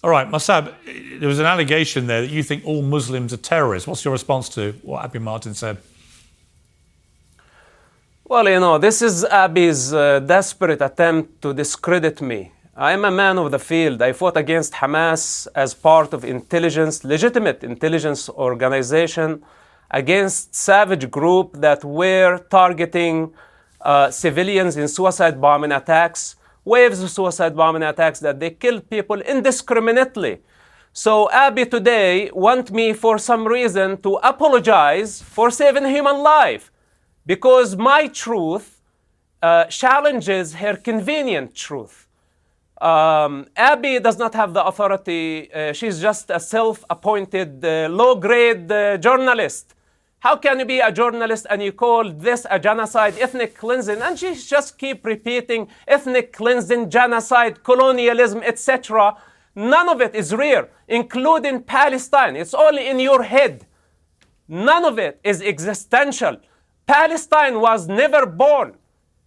All right, Mossab, there was an allegation there that you think all Muslims are terrorists. What's your response to what Abby Martin said? Well, this is Abi's desperate attempt to discredit me. I'm a man of the field. I fought against Hamas as part of legitimate intelligence organization, against savage group that were targeting civilians in suicide bombing attacks, waves of suicide bombing attacks that they killed people indiscriminately. So Abi today want me for some reason to apologize for saving human life, because my truth challenges her convenient truth. Abby does not have the authority. She's just a self-appointed low-grade journalist. How can you be a journalist and you call this a genocide, ethnic cleansing? And she just keep repeating ethnic cleansing, genocide, colonialism, etc. None of it is real, including Palestine. It's only in your head. None of it is existential. Palestine was never born.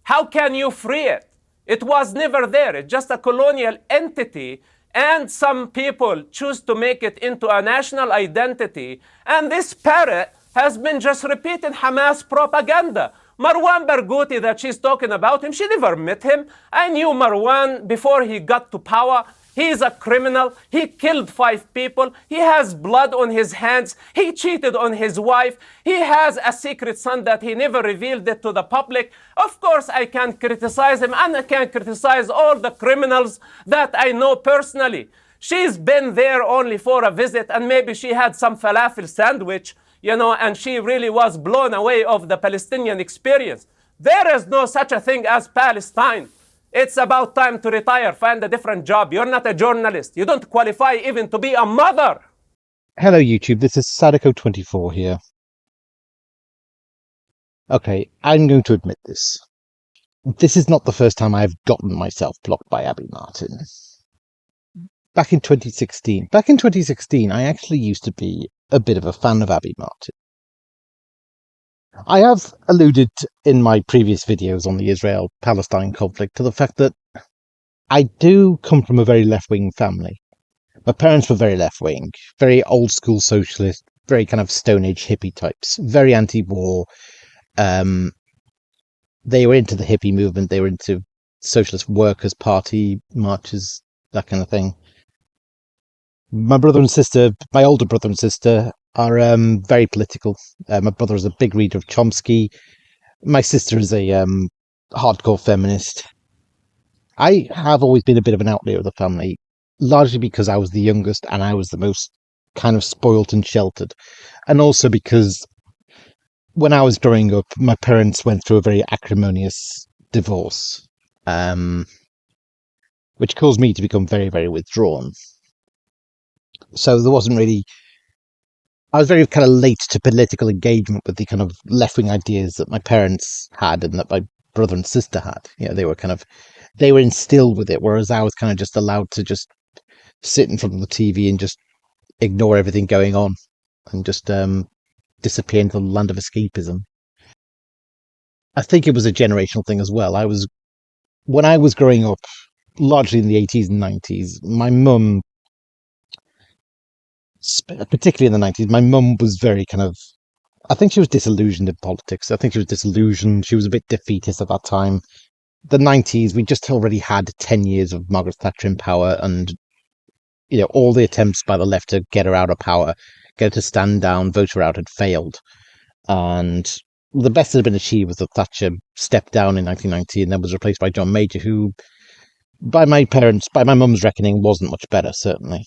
How can you free it? It was never there. It's just a colonial entity, and some people choose to make it into a national identity. And this parrot has been just repeating Hamas propaganda. Marwan Barghouti that she's talking about him, she never met him. I knew Marwan before he got to power. He's a criminal. He killed 5 people. He has blood on his hands. He cheated on his wife. He has a secret son that he never revealed it to the public. Of course, I can criticize him, and I can criticize all the criminals that I know personally. She's been there only for a visit, and maybe she had some falafel sandwich, and she really was blown away of the Palestinian experience. There is no such a thing as Palestine. It's about time to retire, find a different job. You're not a journalist. You don't qualify even to be a mother. Hello, YouTube. This is Sadako24 here. Okay, I'm going to admit this. This is not the first time I've gotten myself blocked by Abby Martin. Back in 2016, I actually used to be a bit of a fan of Abby Martin. I have alluded in my previous videos on the Israel-Palestine conflict to the fact that I do come from a very left-wing family. My parents were very left-wing, very old-school socialist, very kind of Stone Age hippie types, very anti-war. They were into the hippie movement, they were into Socialist Workers' Party marches, that kind of thing. My older brother and sister, are very political. My brother is a big reader of Chomsky. My sister is a hardcore feminist. I have always been a bit of an outlier of the family, largely because I was the youngest and I was the most kind of spoilt and sheltered. And also because when I was growing up, my parents went through a very acrimonious divorce, which caused me to become very, very withdrawn. So there wasn't really... I was very kind of late to political engagement with the kind of left-wing ideas that my parents had and that my brother and sister had. They were instilled with it, whereas I was kind of just allowed to just sit in front of the TV and just ignore everything going on and just disappear into the land of escapism. I think it was a generational thing as well. When I was growing up, largely in the 80s and 90s, my mum, particularly in the 90s, my mum was very kind of... I think she was disillusioned in politics. I think she was disillusioned. She was a bit defeatist at that time. The 90s, we just already had 10 years of Margaret Thatcher in power, and all the attempts by the left to get her out of power, get her to stand down, vote her out, had failed. And the best that had been achieved was that Thatcher stepped down in 1990 and then was replaced by John Major, who, by my mum's reckoning, wasn't much better, certainly.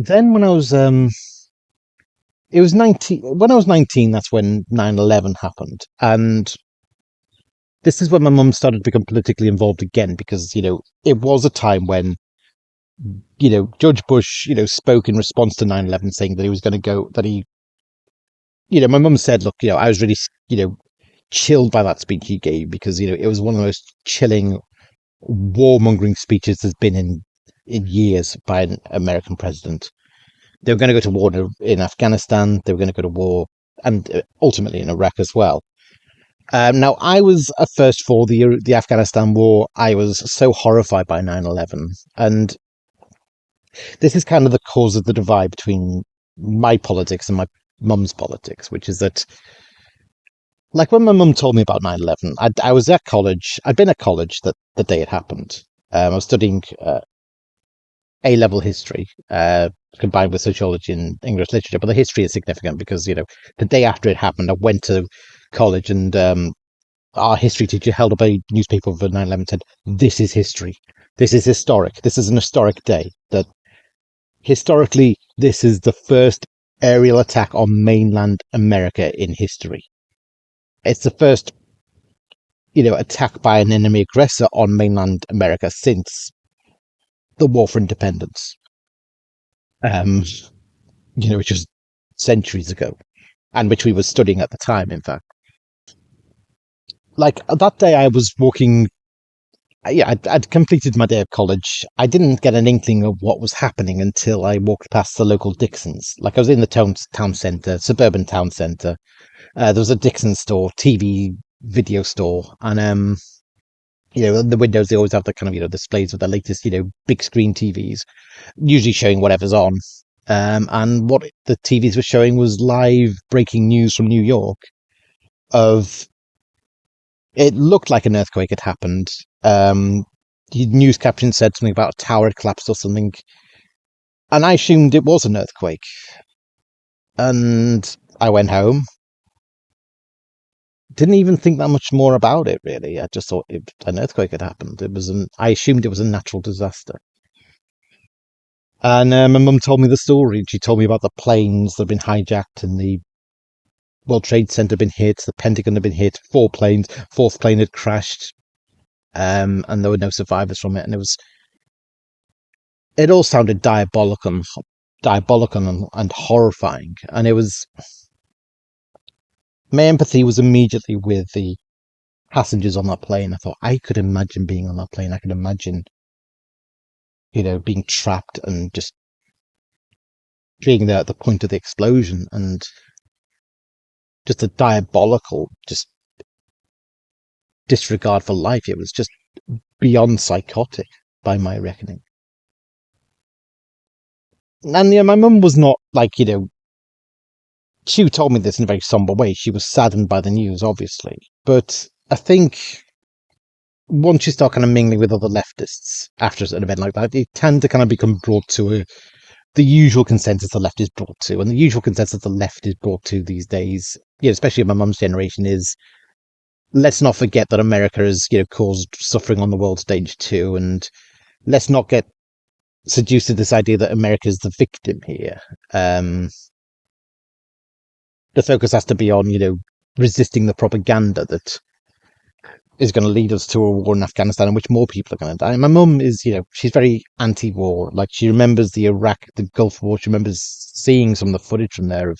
Then when I was, when I was 19, that's when 9/11 happened. And this is when my mum started to become politically involved again, because, it was a time when, George Bush, spoke in response to 9/11 saying that he was going to go, my mum said, look, I was really, chilled by that speech he gave, because, it was one of the most chilling, warmongering speeches there's been in years by an American president. They were going to go to war in Afghanistan. They were going to go to war, and ultimately in Iraq as well. Now, I was at first for the Afghanistan war. I was so horrified by 9/11, and this is kind of the cause of the divide between my politics and my mum's politics, which is that, like, when my mum told me about 9/11, I was at college. I'd been at college that the day it happened. I was studying A-level history, combined with sociology and English literature. But the history is significant because, the day after it happened, I went to college, and our history teacher held up a newspaper for 9/11 and said, "This is history. This is historic. This is an historic day. That historically, this is the first aerial attack on mainland America in history. It's the first, attack by an enemy aggressor on mainland America since the War for Independence, which was centuries ago, and which we were studying at the time, in fact." Like, that day I was walking, I'd completed my day of college. I didn't get an inkling of what was happening until I walked past the local Dixon's. Like, I was in the town centre, suburban town centre. There was a Dixon's store, TV, video store, and the windows, they always have the kind of, displays of the latest, big screen TVs, usually showing whatever's on. And what the TVs were showing was live breaking news from New York of, it looked like an earthquake had happened. The news caption said something about a tower had collapsed or something, and I assumed it was an earthquake. And I went home. Didn't even think that much more about it, really. I just thought an earthquake had happened. I assumed it was a natural disaster. And my mum told me the story. She told me about the planes that had been hijacked, and the World Trade Center had been hit, the Pentagon had been hit, 4 planes, 4th plane had crashed, and there were no survivors from it. And it all sounded diabolical and horrifying. And my empathy was immediately with the passengers on that plane. I thought, I could imagine being on that plane. I could imagine, being trapped and just being there at the point of the explosion, and just a diabolical, just disregard for life. It was just beyond psychotic, by my reckoning. And my mum was not like, she told me this in a very somber way. She was saddened by the news, obviously. But I think once you start kind of mingling with other leftists after an event like that, you tend to kind of become brought to the usual consensus the left is brought to. And the usual consensus the left is brought to these days, especially in my mum's generation, is, let's not forget that America has, caused suffering on the world stage too. And let's not get seduced to this idea that America is the victim here. The focus has to be on, resisting the propaganda that is going to lead us to a war in Afghanistan in which more people are going to die. And my mum is, she's very anti-war. Like, she remembers the Gulf War. She remembers seeing some of the footage from there of,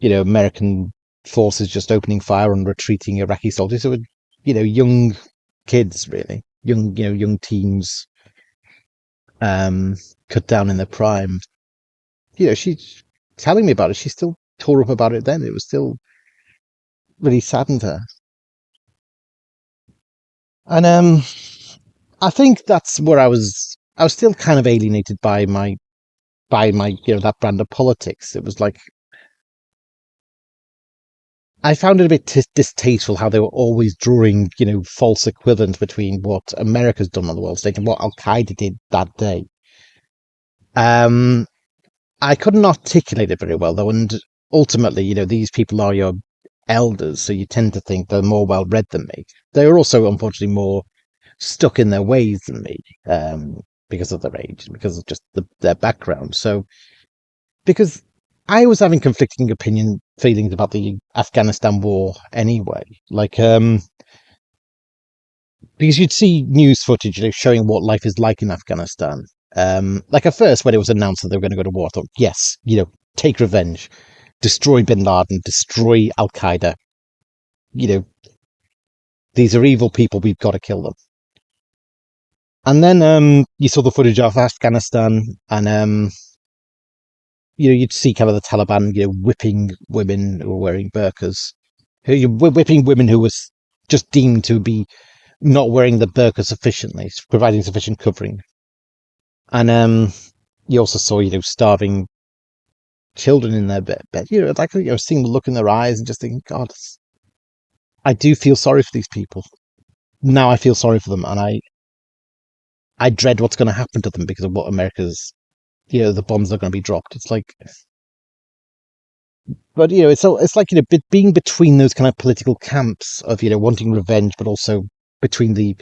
American forces just opening fire on retreating Iraqi soldiers who were, young kids, really. Young teens, cut down in their prime. She's telling me about it. She still tore up about it then. It was still really saddened her. And I think that's where I was still kind of alienated by my that brand of politics. It was like, I found it a bit distasteful how they were always drawing, false equivalents between what America's done on the world stage and what Al Qaeda did that day. I couldn't articulate it very well, though, and ultimately, these people are your elders, so you tend to think they're more well-read than me. They're also, unfortunately, more stuck in their ways than me, because of their age, because of just their background. So, because I was having conflicting feelings about the Afghanistan war anyway, like, because you'd see news footage showing what life is like in Afghanistan. Like, at first, when it was announced that they were going to go to war, I thought, yes, take revenge, destroy bin Laden, destroy Al Qaeda. These are evil people. We've got to kill them. And then you saw the footage of Afghanistan, and you'd see kind of the Taliban, whipping women who were wearing burqas, whipping women who was just deemed to be not wearing the burqa sufficiently, providing sufficient covering. And you also saw, starving children in their bed. Seeing the look in their eyes and just thinking, God, I do feel sorry for these people. Now I feel sorry for them, and I dread what's going to happen to them because of what America's, the bombs are going to be dropped. It's like, but it's like being between those kind of political camps of wanting revenge, but also between the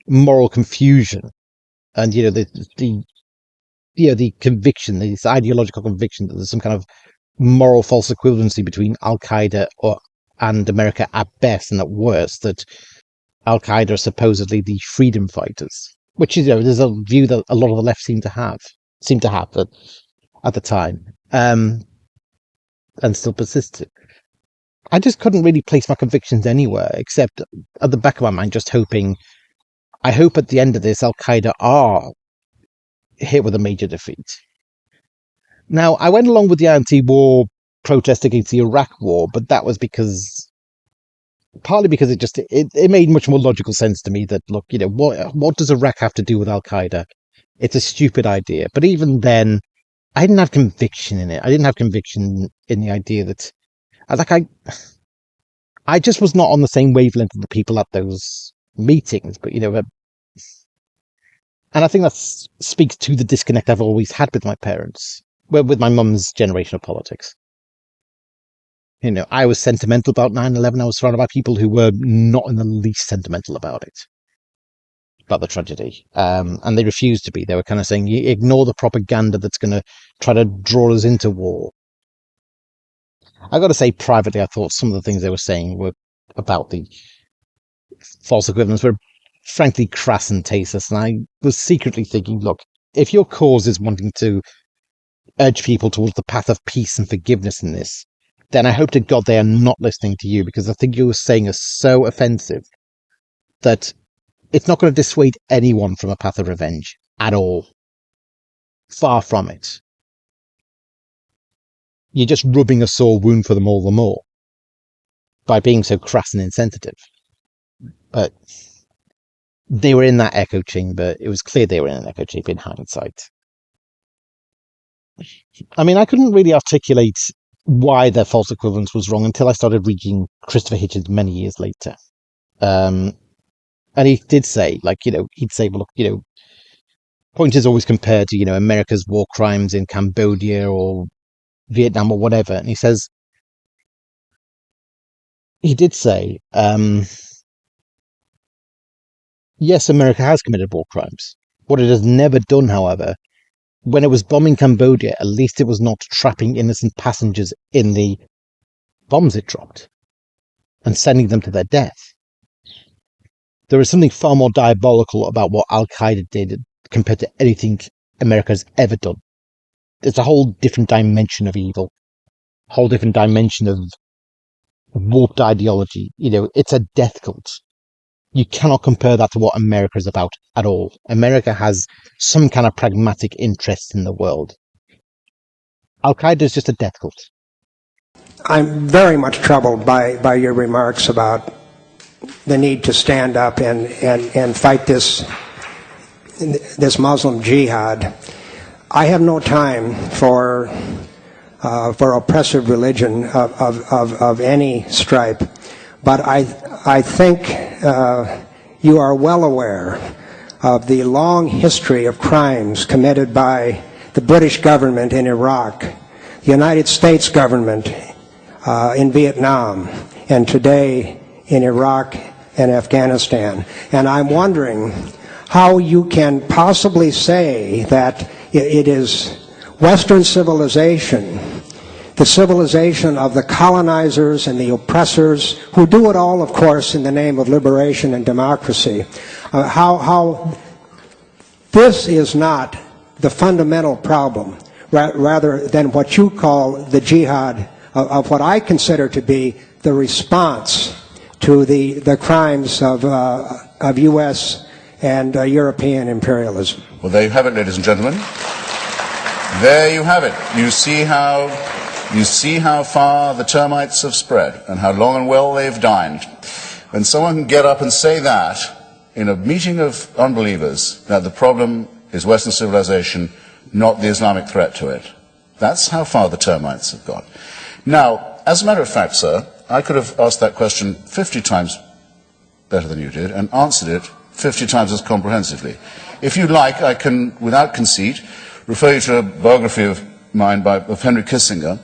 moral confusion and the conviction, this ideological conviction that there's some kind of moral false equivalency between Al Qaeda and America at best, and at worst that Al Qaeda are supposedly the freedom fighters, which is there's a view that a lot of the left seem to have at the time, and still persisted. I just couldn't really place my convictions anywhere except at the back of my mind, just hoping. I hope at the end of this, Al Qaeda are hit with a major defeat. Now, I went along with the anti-war protest against the Iraq war, but that was partly because it made much more logical sense to me that, look, what does Iraq have to do with Al Qaeda? It's a stupid idea. But even then, I didn't have conviction in it. I didn't have conviction in the idea that, I just was not on the same wavelength of the people at those meetings. But and I think that speaks to the disconnect I've always had with my parents, with my mum's generation of politics. I was sentimental about 9/11. I was surrounded by people who were not in the least sentimental about it, about the tragedy. And they refused to be. They were kind of saying, you ignore the propaganda that's going to try to draw us into war. I got to say, privately, I thought some of the things they were saying were about the false equivalence were frankly crass and tasteless. And I was secretly thinking, look, if your cause is wanting to urge people towards the path of peace and forgiveness in this, then I hope to God they are not listening to you, because the thing you were saying is so offensive that it's not going to dissuade anyone from a path of revenge at all. Far from it. You're just rubbing a sore wound for them all the more by being so crass and insensitive. But they were in that echo chamber. It was clear they were in an echo chamber in hindsight. I mean, I couldn't really articulate why their false equivalence was wrong until I started reading Christopher Hitchens many years later. And he did say, he'd say, well, look, point is always compared to, America's war crimes in Cambodia or Vietnam or whatever. And he says, he did say, yes, America has committed war crimes. What it has never done, however, when it was bombing Cambodia, at least it was not trapping innocent passengers in the bombs it dropped and sending them to their death. There is something far more diabolical about what Al Qaeda did compared to anything America's ever done. It's a whole different dimension of evil, a whole different dimension of warped ideology. It's a death cult. You cannot compare that to what America is about at all. America has some kind of pragmatic interest in the world. Al Qaeda is just a death cult. I'm very much troubled by your remarks about the need to stand up and fight this Muslim jihad. I have no time for oppressive religion of any stripe, but I think you are well aware of the long history of crimes committed by the British government in Iraq, the United States government in Vietnam, and today in Iraq and Afghanistan. And I'm wondering how you can possibly say that it is Western civilization, the civilization of the colonizers and the oppressors, who do it all, of course, in the name of liberation and democracy, how this is not the fundamental problem, rather than what you call the jihad of what I consider to be the response to the crimes of U.S. and European imperialism. Well, there you have it, ladies and gentlemen. There you have it. You see how far the termites have spread and how long and well they've dined. When someone can get up and say that in a meeting of unbelievers, that the problem is Western civilization, not the Islamic threat to it. That's how far the termites have got. Now, as a matter of fact, sir, I could have asked that question 50 times better than you did and answered it 50 times as comprehensively. If you like, I can, without conceit, refer you to a biography of mine of Henry Kissinger.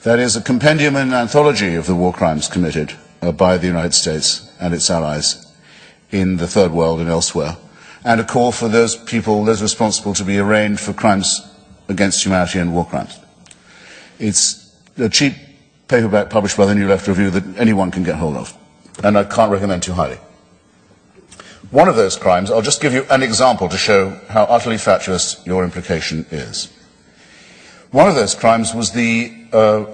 That is a compendium and anthology of the war crimes committed by the United States and its allies in the Third World and elsewhere, and a call for those people, those responsible, to be arraigned for crimes against humanity and war crimes. It's a cheap paperback published by the New Left Review that anyone can get hold of, and I can't recommend too highly. One of those crimes, I'll just give you an example to show how utterly fatuous your implication is. One of those crimes was the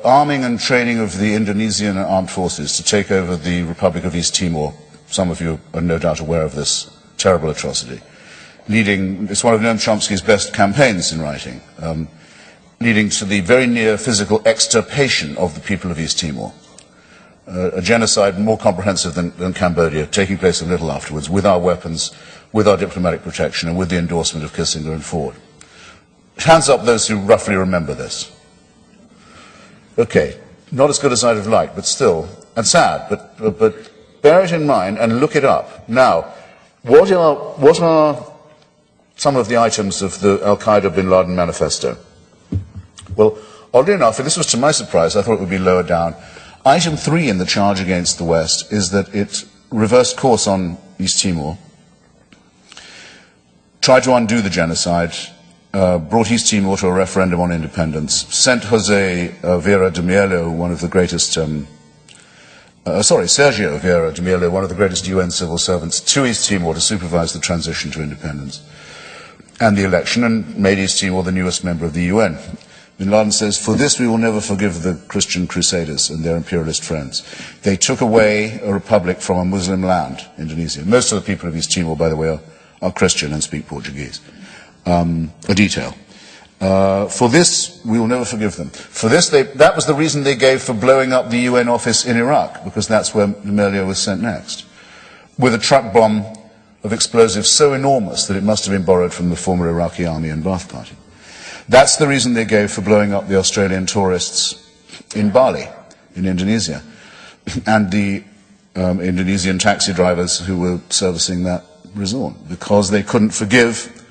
arming and training of the Indonesian armed forces to take over the Republic of East Timor. Some of you are no doubt aware of this terrible atrocity. It's one of Noam Chomsky's best campaigns in writing, leading to the very near physical extirpation of the people of East Timor. A genocide more comprehensive than Cambodia, taking place a little afterwards, with our weapons, with our diplomatic protection, and with the endorsement of Kissinger and Ford. Hands up those who roughly remember this. Okay, not as good as I'd have liked, but still, and sad, but bear it in mind and look it up. Now, what are some of the items of the Al-Qaeda bin Laden manifesto? Well, oddly enough, and this was to my surprise, I thought it would be lower down. Item 3 in the charge against the West is that it reversed course on East Timor, tried to undo the genocide, brought East Timor to a referendum on independence, sent Jose Vieira de Mello, one of the greatest, Sergio Vieira de Mello, one of the greatest UN civil servants, to East Timor to supervise the transition to independence and the election, and made East Timor the newest member of the UN. Bin Laden says, "For this we will never forgive the Christian Crusaders and their imperialist friends. They took away a republic from a Muslim land, Indonesia." Most of the people of East Timor, by the way, are Christian and speak Portuguese. A detail. For this, we will never forgive them. For this, that was the reason they gave for blowing up the UN office in Iraq, because that's where Melio was sent next, with a truck bomb of explosives so enormous that it must have been borrowed from the former Iraqi army and Ba'ath Party. That's the reason they gave for blowing up the Australian tourists in Bali, in Indonesia, and the Indonesian taxi drivers who were servicing that resort, because they couldn't forgive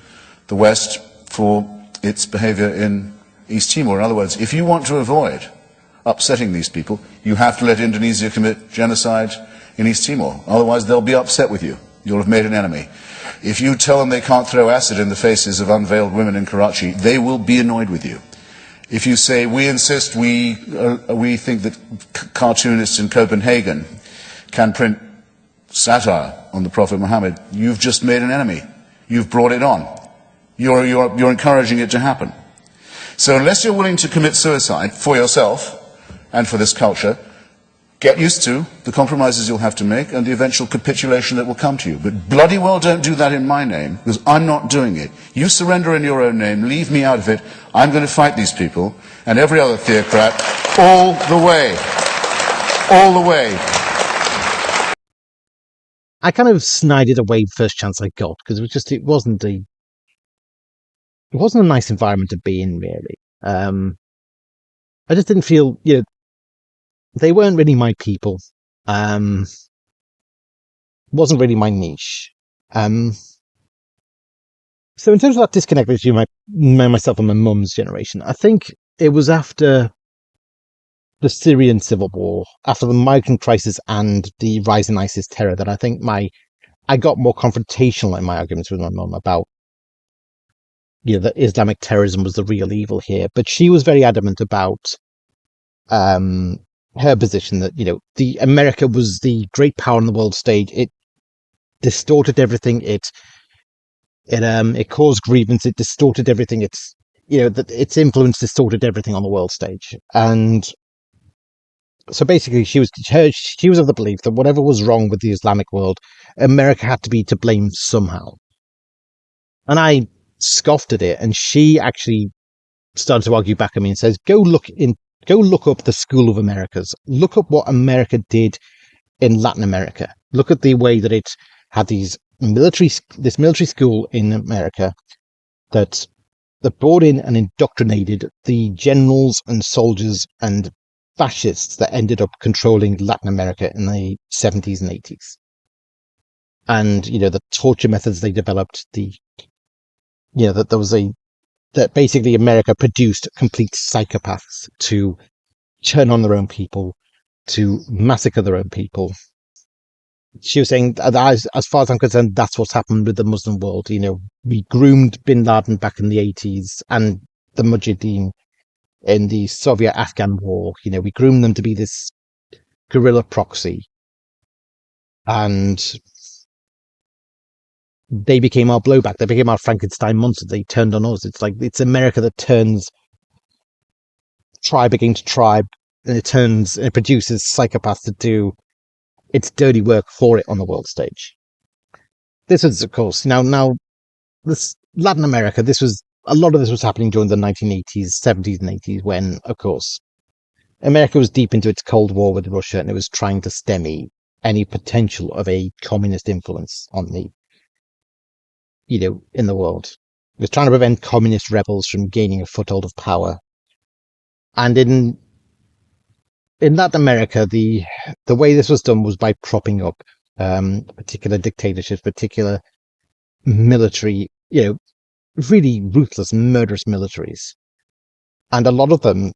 the West for its behavior in East Timor. In other words, if you want to avoid upsetting these people, you have to let Indonesia commit genocide in East Timor. Otherwise, they'll be upset with you. You'll have made an enemy. If you tell them they can't throw acid in the faces of unveiled women in Karachi, they will be annoyed with you. If you say, we insist, we think that cartoonists in Copenhagen can print satire on the Prophet Muhammad, you've just made an enemy. You've brought it on. You're encouraging it to happen. So unless you're willing to commit suicide for yourself and for this culture, get used to the compromises you'll have to make and the eventual capitulation that will come to you. But bloody well don't do that in my name, because I'm not doing it. You surrender in your own name, leave me out of it. I'm going to fight these people and every other theocrat all the way. All the way. I kind of snide it away first chance I got, because it wasn't a nice environment to be in, really. I just didn't feel, they weren't really my people. Wasn't really my niche. So in terms of that disconnect between myself and my mum's generation, I think it was after the Syrian civil war, after the migrant crisis and the rise in ISIS terror, that I think I got more confrontational in my arguments with my mum about that Islamic terrorism was the real evil here. But she was very adamant about her position that, the America was the great power on the world stage. It distorted everything. It caused grievance. It distorted everything. Its influence distorted everything on the world stage. And so basically, she was of the belief that whatever was wrong with the Islamic world, America had to be to blame somehow. And I scoffed at it, and she actually started to argue back at me and says, Go look up the School of Americas. Look up what America did in Latin America. Look at the way that it had this military school in America that brought in and indoctrinated the generals and soldiers and fascists that ended up controlling Latin America in the 70s and 80s. And, the torture methods they developed, that basically America produced complete psychopaths to turn on their own people, to massacre their own people. She was saying that as far as I'm concerned, that's what's happened with the Muslim world. We groomed bin Laden back in the 80s and the Mujahideen in the Soviet-Afghan war. We groomed them to be this guerrilla proxy. And they became our blowback. They became our Frankenstein monster. They turned on us. It's like, it's America that turns tribe against tribe, and it produces psychopaths to do its dirty work for it on the world stage. This was, of course, now this Latin America, a lot of this was happening during the 1980s, 70s and 80s, when, of course, America was deep into its Cold War with Russia, and it was trying to stem any potential of a communist influence on in the world. It was trying to prevent communist rebels from gaining a foothold of power. And in Latin America, the way this was done was by propping up particular dictatorships, particular military, really ruthless, murderous militaries. And a lot of them,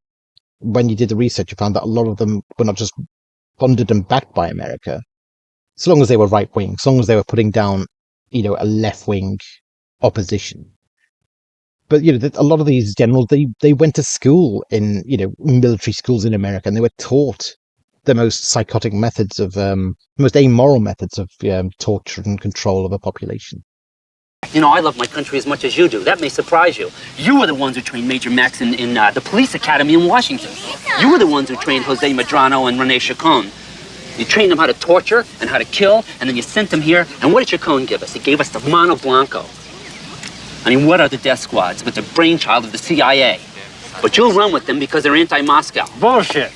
when you did the research, you found that a lot of them were not just funded and backed by America, so long as they were right-wing, so long as they were putting down, a left-wing opposition. But, a lot of these generals, they went to school in, military schools in America, and they were taught the most psychotic methods of, most amoral methods of torture and control of a population. I love my country as much as you do. That may surprise you. You were the ones who trained Major Max in the police academy in Washington. You were the ones who trained Jose Medrano and Rene Chacon. You trained them how to torture and how to kill, and then you sent them here. And what did Chacon give us? He gave us the Mono Blanco. I mean, what are the death squads but the brainchild of the CIA? But you'll run with them because they're anti-Moscow. Bullshit.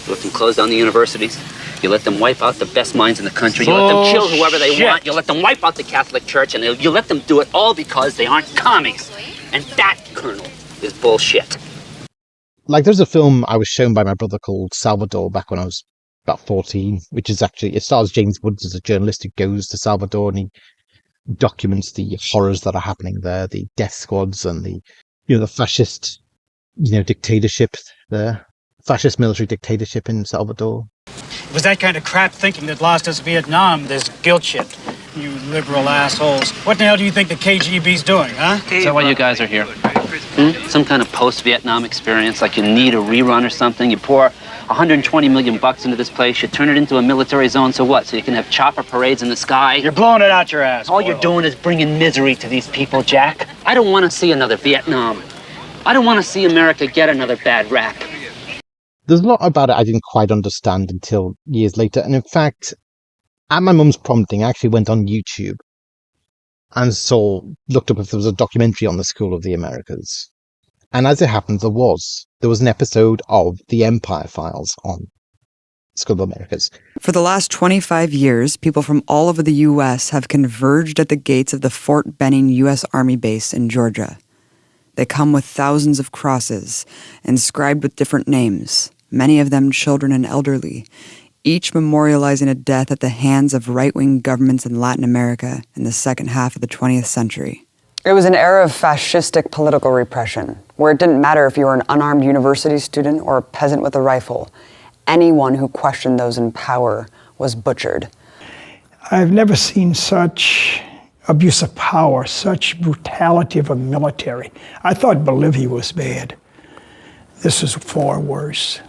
You let them close down the universities. You let them wipe out the best minds in the country. You let them kill whoever they want. You let them wipe out the Catholic Church, and you let them do it all because they aren't commies. And that, Colonel, is bullshit. Like, there's a film I was shown by my brother called Salvador back when I was about 14, which is actually, it stars James Woods as a journalist who goes to Salvador, and he documents the horrors that are happening there, the death squads and the fascist, dictatorship there, fascist military dictatorship in Salvador. It was that kind of crap thinking that lost us Vietnam, this guilt shit. You liberal assholes. What the hell do you think the KGB's doing, huh? Is that why you guys are here? Some kind of post-Vietnam experience, like you need a rerun or something? You pour $120 million into this place, you turn it into a military zone, so what? So you can have chopper parades in the sky? You're blowing it out your ass. All you're doing is bringing misery to these people, Jack. I don't want to see another Vietnam. I don't want to see America get another bad rap. There's a lot about it I didn't quite understand until years later. And in fact, at my mum's prompting, I actually went on YouTube and looked up if there was a documentary on the School of the Americas. And as it happens, there was an episode of The Empire Files on School of the Americas. For the last 25 years, people from all over the U.S. have converged at the gates of the Fort Benning U.S. Army base in Georgia. They come with thousands of crosses, inscribed with different names, many of them children and elderly, each memorializing a death at the hands of right-wing governments in Latin America in the second half of the 20th century. It was an era of fascistic political repression, where it didn't matter if you were an unarmed university student or a peasant with a rifle. Anyone who questioned those in power was butchered. I've never seen such abuse of power, such brutality of a military. I thought Bolivia was bad. This is far worse.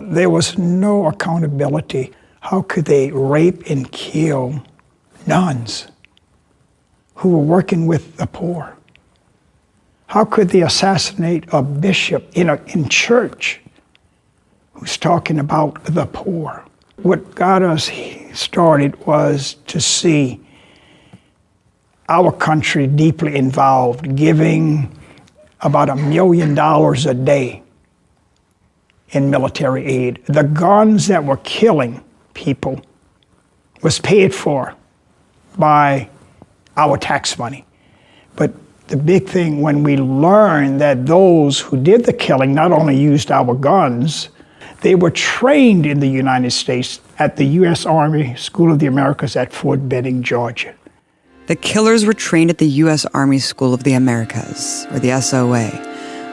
There was no accountability. How could they rape and kill nuns who were working with the poor? How could they assassinate a bishop in church who's talking about the poor? What got us started was to see our country deeply involved, giving about $1 million a day in military aid. The guns that were killing people was paid for by our tax money. But the big thing when we learned that those who did the killing not only used our guns, they were trained in the United States at the U.S. Army School of the Americas at Fort Benning, Georgia. The killers were trained at the U.S. Army School of the Americas, or the SOA,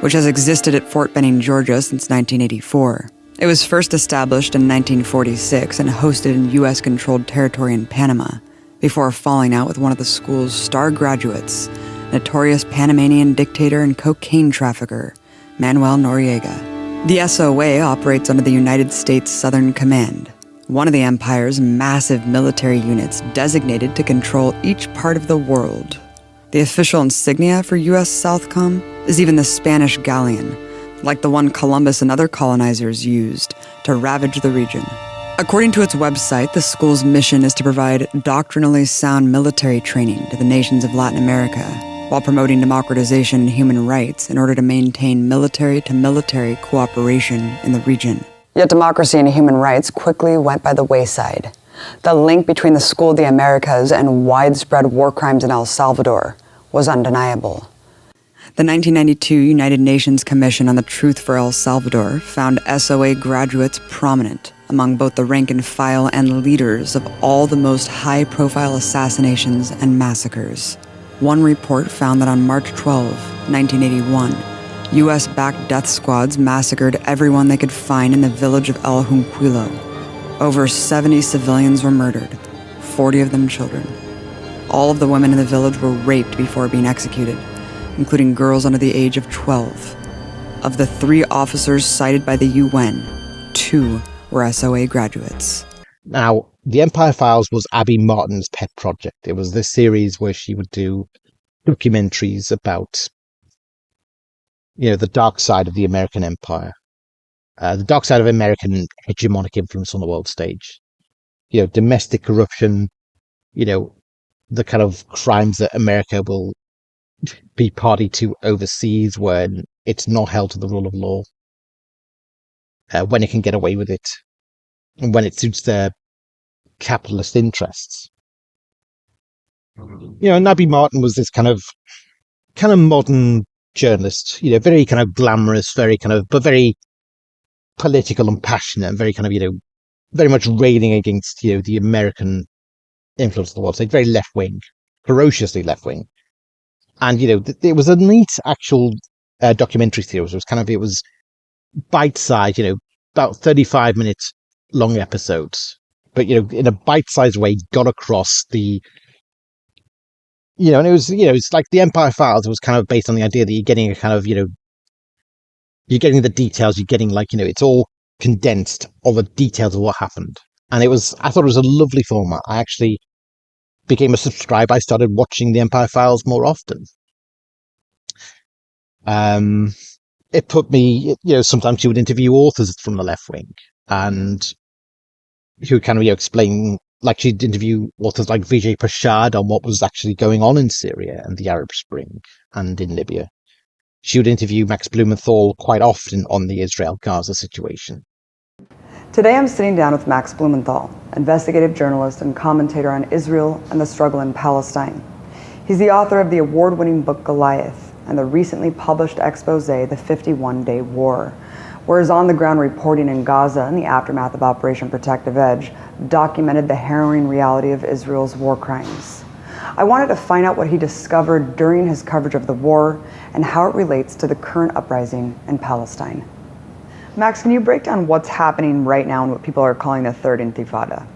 which has existed at Fort Benning, Georgia since 1984. It was first established in 1946 and hosted in U.S.-controlled territory in Panama, before falling out with one of the school's star graduates, notorious Panamanian dictator and cocaine trafficker, Manuel Noriega. The SOA operates under the United States Southern Command, one of the empire's massive military units designated to control each part of the world. The official insignia for U.S. Southcom is even the Spanish galleon, like the one Columbus and other colonizers used to ravage the region. According to its website, the school's mission is to provide doctrinally sound military training to the nations of Latin America, while promoting democratization and human rights in order to maintain military-to-military cooperation in the region. Yet democracy and human rights quickly went by the wayside. The link between the School of the Americas and widespread war crimes in El Salvador was undeniable. The 1992 United Nations Commission on the Truth for El Salvador found SOA graduates prominent among both the rank and file and leaders of all the most high-profile assassinations and massacres. One report found that on March 12, 1981, U.S.-backed death squads massacred everyone they could find in the village of El Junquillo. Over 70 civilians were murdered, 40 of them children. All of the women in the village were raped before being executed, including girls under the age of 12. Of the 3 officers cited by the UN, 2 were SOA graduates. Now, The Empire Files was Abby Martin's pet project. It was this series where she would do documentaries about, the dark side of the American empire, the dark side of American hegemonic influence on the world stage. Domestic corruption, the kind of crimes that America will be party to overseas when it's not held to the rule of law, when it can get away with it, and when it suits their capitalist interests. Abby Martin was this kind of modern journalist, very kind of glamorous, but very political and passionate, and very kind of, very much railing against, the American influence of the world. So very left-wing, ferociously left-wing. And, it was a neat actual documentary series. It was bite-sized, about 35 minutes long episodes. But, in a bite-sized way, got across the, and it was, it's like the Empire Files. It was kind of based on the idea that you're getting a kind of, you're getting the details, you're getting it's all condensed, all the details of what happened. And I thought it was a lovely format. I actually became a subscriber. I started watching the Empire Files more often. It put me, sometimes she would interview authors from the left wing, and who kind of explain, like she'd interview authors like Vijay Prashad on what was actually going on in Syria and the Arab Spring and in Libya. She would interview Max Blumenthal quite often on the Israel-Gaza situation. Today I'm sitting down with Max Blumenthal, investigative journalist and commentator on Israel and the struggle in Palestine. He's the author of the award-winning book Goliath and the recently published expose, The 51-Day War, where his on-the-ground reporting in Gaza and the aftermath of Operation Protective Edge documented the harrowing reality of Israel's war crimes. I wanted to find out what he discovered during his coverage of the war and how it relates to the current uprising in Palestine. Max, can you break down what's happening right now and what people are calling the Third Intifada?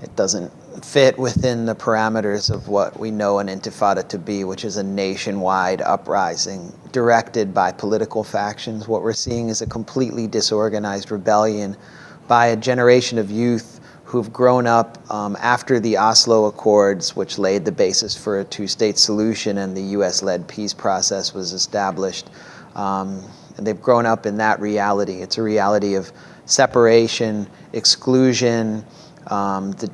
It doesn't fit within the parameters of what we know an intifada to be, which is a nationwide uprising directed by political factions. What we're seeing is a completely disorganized rebellion by a generation of youth who've grown up after the Oslo Accords, which laid the basis for a two-state solution, and the US-led peace process was established. And they've grown up in that reality. It's a reality of separation, exclusion.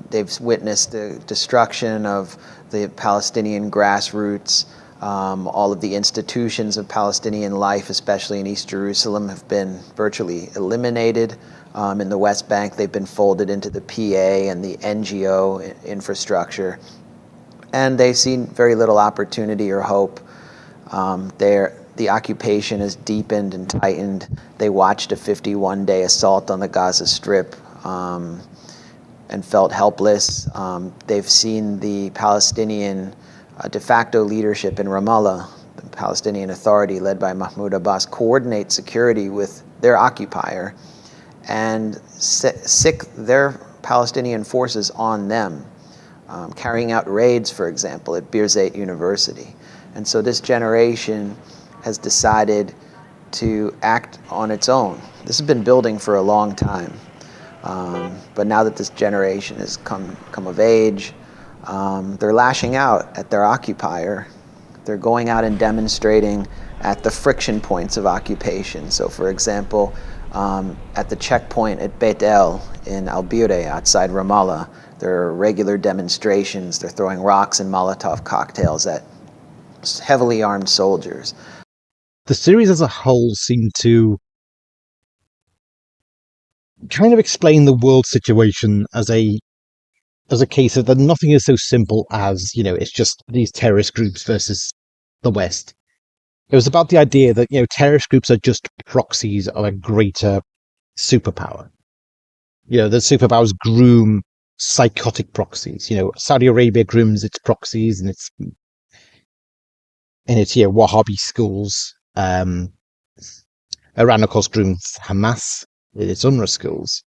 They've witnessed the destruction of the Palestinian grassroots. All of the institutions of Palestinian life, especially in East Jerusalem, have been virtually eliminated. In the West Bank, they've been folded into the PA and the NGO infrastructure. And they've seen very little opportunity or hope The occupation has deepened and tightened. They watched a 51-day assault on the Gaza Strip and felt helpless. They've seen the Palestinian de facto leadership in Ramallah, the Palestinian Authority led by Mahmoud Abbas, coordinate security with their occupier and sick their Palestinian forces on them, carrying out raids, for example, at Birzeit University. And so this generation has decided to act on its own. This has been building for a long time. But now that this generation has come of age, they're lashing out at their occupier. They're going out and demonstrating at the friction points of occupation. So for example, at the checkpoint at Beit El in Al-Bure outside Ramallah, there are regular demonstrations. They're throwing rocks and Molotov cocktails at heavily armed soldiers. The series as a whole seemed to kind of explain the world situation as a case of that nothing is so simple as, it's just these terrorist groups versus the West. It was about the idea that, terrorist groups are just proxies of a greater superpower. The superpowers groom psychotic proxies. Saudi Arabia grooms its proxies and its Wahhabi schools. Iran, of course, groomed Hamas in its UNRWA schools.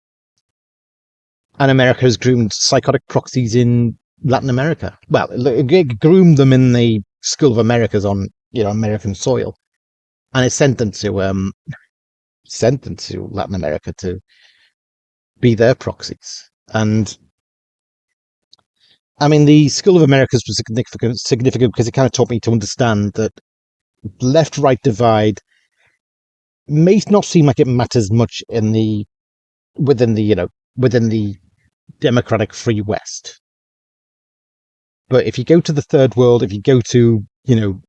And America has groomed psychotic proxies in Latin America. Well, it groomed them in the School of Americas on, American soil. And it sent them to Latin America to be their proxies. And I mean, the School of Americas was significant because it kind of taught me to understand that left-right divide may not seem like it matters much within the democratic free West. But if you go to the third world, if you go to,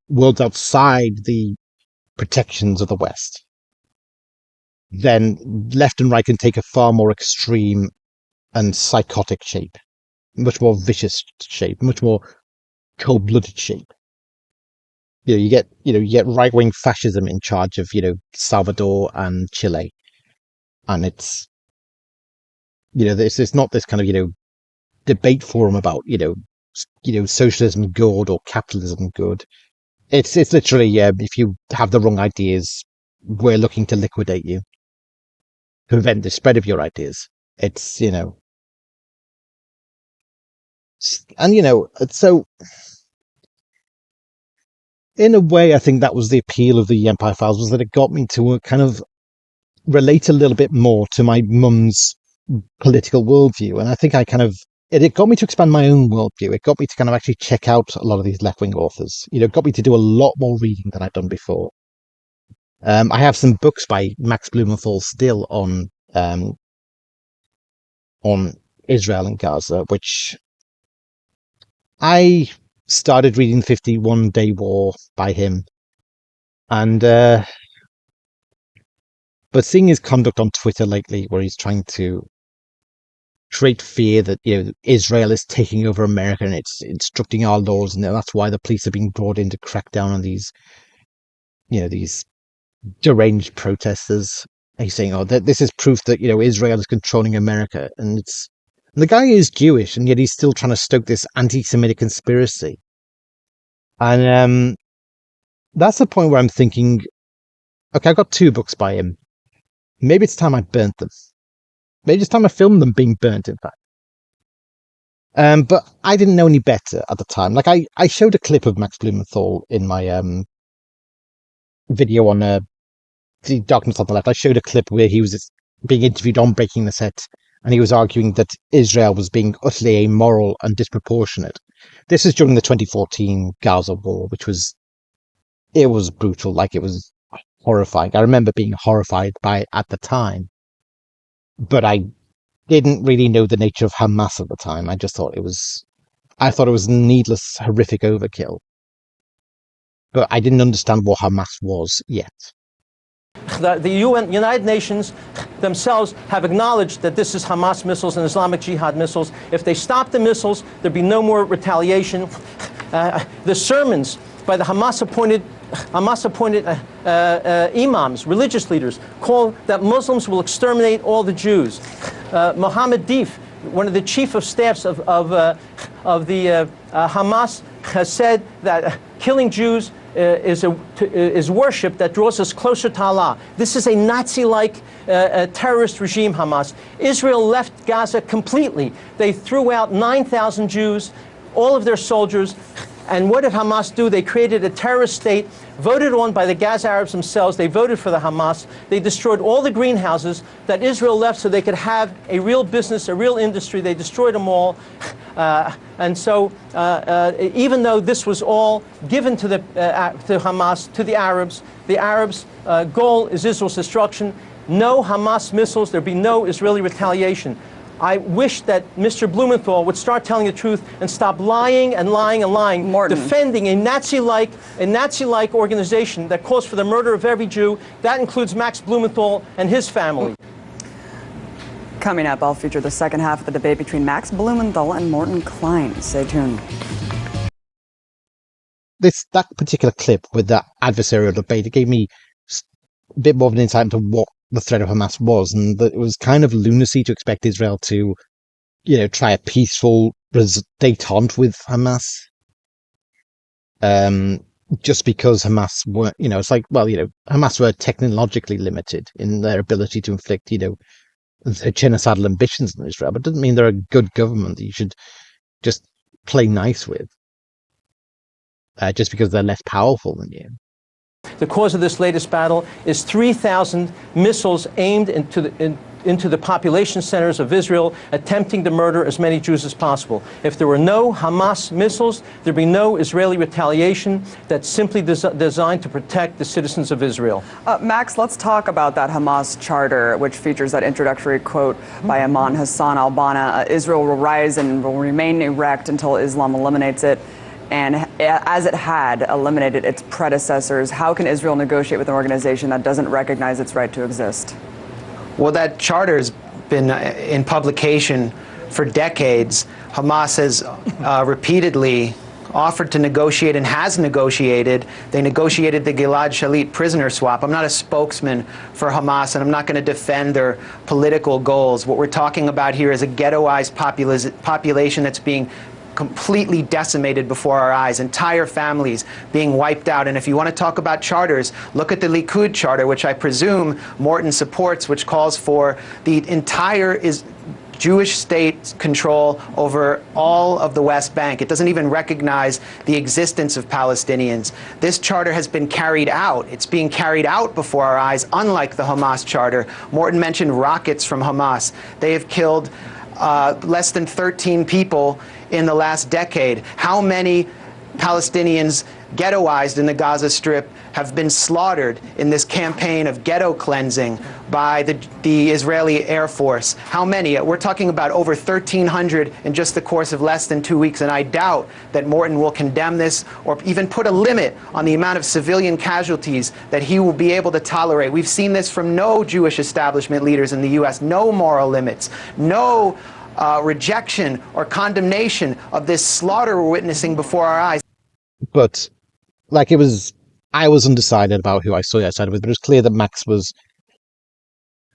worlds outside the protections of the West, then left and right can take a far more extreme and psychotic shape, much more vicious shape, much more cold-blooded shape. You get right-wing fascism in charge of, Salvador and Chile. And it's not this kind of, debate forum about, socialism good or capitalism good. It's literally, if you have the wrong ideas, we're looking to liquidate you, prevent the spread of your ideas. It's, so in a way, I think that was the appeal of the Empire Files, was that it got me to kind of relate a little bit more to my mum's political worldview. And I think it got me to expand my own worldview. It got me to kind of actually check out a lot of these left-wing authors. It got me to do a lot more reading than I'd done before. I have some books by Max Blumenthal still on Israel and Gaza, which I started reading the 51-Day War by him. And but seeing his conduct on Twitter lately, where he's trying to create fear that Israel is taking over America and it's instructing our laws, and that's why the police are being brought in to crack down on these deranged protesters. He's saying, this is proof that Israel is controlling America, and the guy is Jewish, and yet he's still trying to stoke this anti-Semitic conspiracy. And that's the point where I'm thinking, okay, I've got 2 books by him. Maybe it's time I burnt them. Maybe it's time I filmed them being burnt, in fact. But I didn't know any better at the time. Like, I showed a clip of Max Blumenthal in my video on The Darkness on the Left. I showed a clip where he was being interviewed on Breaking the Set, and he was arguing that Israel was being utterly amoral and disproportionate. This is during the 2014 Gaza war, which was brutal. Like, it was horrifying. I remember being horrified by it at the time, but I didn't really know the nature of Hamas at the time. I thought it was needless, horrific overkill. But I didn't understand what Hamas was yet. The United Nations themselves have acknowledged that this is Hamas missiles and Islamic Jihad missiles. If they stop the missiles, there'd be no more retaliation. The sermons by the Hamas-appointed Hamas-appointed imams, religious leaders, call that Muslims will exterminate all the Jews. Mohammed Deif, one of the chief of staffs of the Hamas, has said that killing Jews is worship that draws us closer to Allah. This is a Nazi-like terrorist regime, Hamas. Israel left Gaza completely. They threw out 9,000 Jews, all of their soldiers. And what did Hamas do? They created a terrorist state, voted on by the Gaza Arabs themselves. They voted for the Hamas. They destroyed all the greenhouses that Israel left so they could have a real business, a real industry. They destroyed them all. And so even though this was all given to Hamas, to the Arabs goal is Israel's destruction. No Hamas missiles. There'd be no Israeli retaliation. I wish that Mr. Blumenthal would start telling the truth and stop lying and lying and lying, Morton. defending a Nazi-like organization that calls for the murder of every Jew. That includes Max Blumenthal and his family. Coming up, I'll feature the second half of the debate between Max Blumenthal and Morton Klein. Stay tuned. That particular clip with that adversarial debate, it gave me a bit more of an insight into what the threat of Hamas was, and that it was kind of lunacy to expect Israel to, try a peaceful détente with Hamas. Just because Hamas were, it's like, well, Hamas were technologically limited in their ability to inflict, genocidal ambitions in Israel, but it doesn't mean they're a good government that you should just play nice with, just because they're less powerful than you. The cause of this latest battle is 3,000 missiles aimed into the population centers of Israel, attempting to murder as many Jews as possible. If there were no Hamas missiles, there'd be no Israeli retaliation that's simply designed to protect the citizens of Israel. Max, let's talk about that Hamas charter, which features that introductory quote by Imam Hassan al-Banna, Israel will rise and will remain erect until Islam eliminates it. And as it had eliminated its predecessors, how can Israel negotiate with an organization that doesn't recognize its right to exist? Well, that charter has been in publication for decades. Hamas has repeatedly offered to negotiate and has negotiated. They negotiated the Gilad Shalit prisoner swap. I'm not a spokesman for Hamas, and I'm not going to defend their political goals. What we're talking about here is a ghettoized population that's being completely decimated before our eyes, entire families being wiped out. And if you want to talk about charters, look at the Likud charter, which I presume Morton supports, which calls for the entire Jewish state control over all of the West Bank. It doesn't even recognize the existence of Palestinians. This charter has been carried out. It's being carried out before our eyes, unlike the Hamas charter. Morton mentioned rockets from Hamas. They have killed less than 13 people in the last decade. How many Palestinians ghettoized in the Gaza Strip have been slaughtered in this campaign of ghetto cleansing by the Israeli Air Force? How many? We're talking about over 1,300 in just the course of less than 2 weeks, and I doubt that Morton will condemn this or even put a limit on the amount of civilian casualties that he will be able to tolerate. We've seen this from no Jewish establishment leaders in the U.S., no moral limits, no rejection or condemnation of this slaughter we're witnessing before our eyes. But, I was undecided about who I sided with, but it was clear that Max was,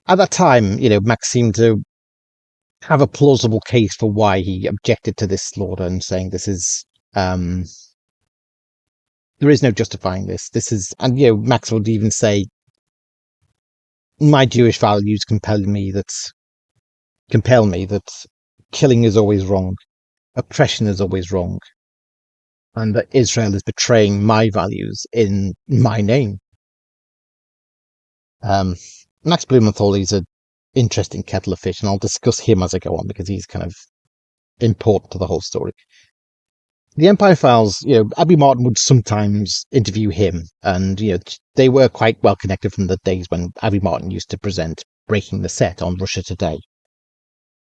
at that time, Max seemed to have a plausible case for why he objected to this slaughter and saying this is, there is no justifying this. This is, and, Max would even say, my Jewish values compel me that killing is always wrong, oppression is always wrong, and that Israel is betraying my values in my name. Max Blumenthal is an interesting kettle of fish, and I'll discuss him as I go on because he's kind of important to the whole story. The Empire Files, Abby Martin would sometimes interview him, and they were quite well connected from the days when Abby Martin used to present Breaking the Set on Russia Today,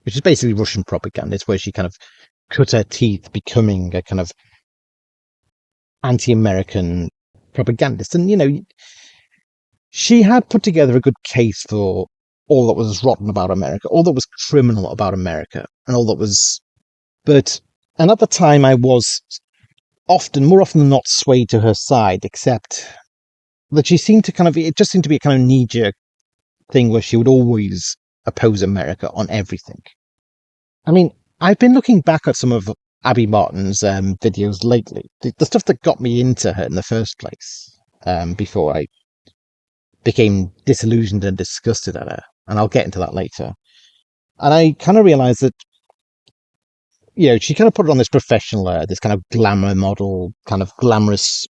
which is basically Russian propaganda. It's where she kind of cut her teeth becoming a kind of anti-American propagandist. And, she had put together a good case for all that was rotten about America, all that was criminal about America, and all that was... And at the time, I was more often than not, swayed to her side, except that she seemed to it just seemed to be a kind of knee-jerk thing where she would always oppose America on everything. I mean, I've been looking back at some of Abby Martin's videos lately, the stuff that got me into her in the first place, before I became disillusioned and disgusted at her, and I'll get into that later. And I kind of realized that, she kind of put it on this professional, this kind of glamour model, kind of glamorous,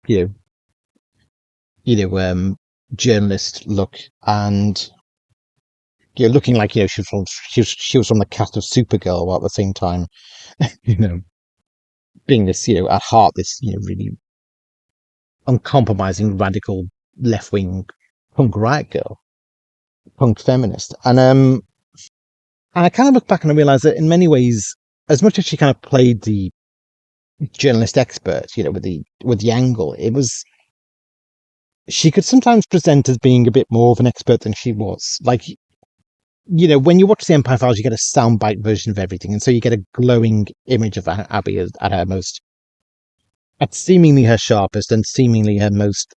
journalist look, and looking like she was from the cast of Supergirl, while at the same time, being this at heart this really uncompromising radical left wing punk riot girl, punk feminist, and I kind of look back and I realize that in many ways, as much as she kind of played the journalist expert, with the angle, she could sometimes present as being a bit more of an expert than she was. Like, when you watch the Empire Files, you get a soundbite version of everything, and so you get a glowing image of Abby at her most, at seemingly her sharpest, and seemingly her most,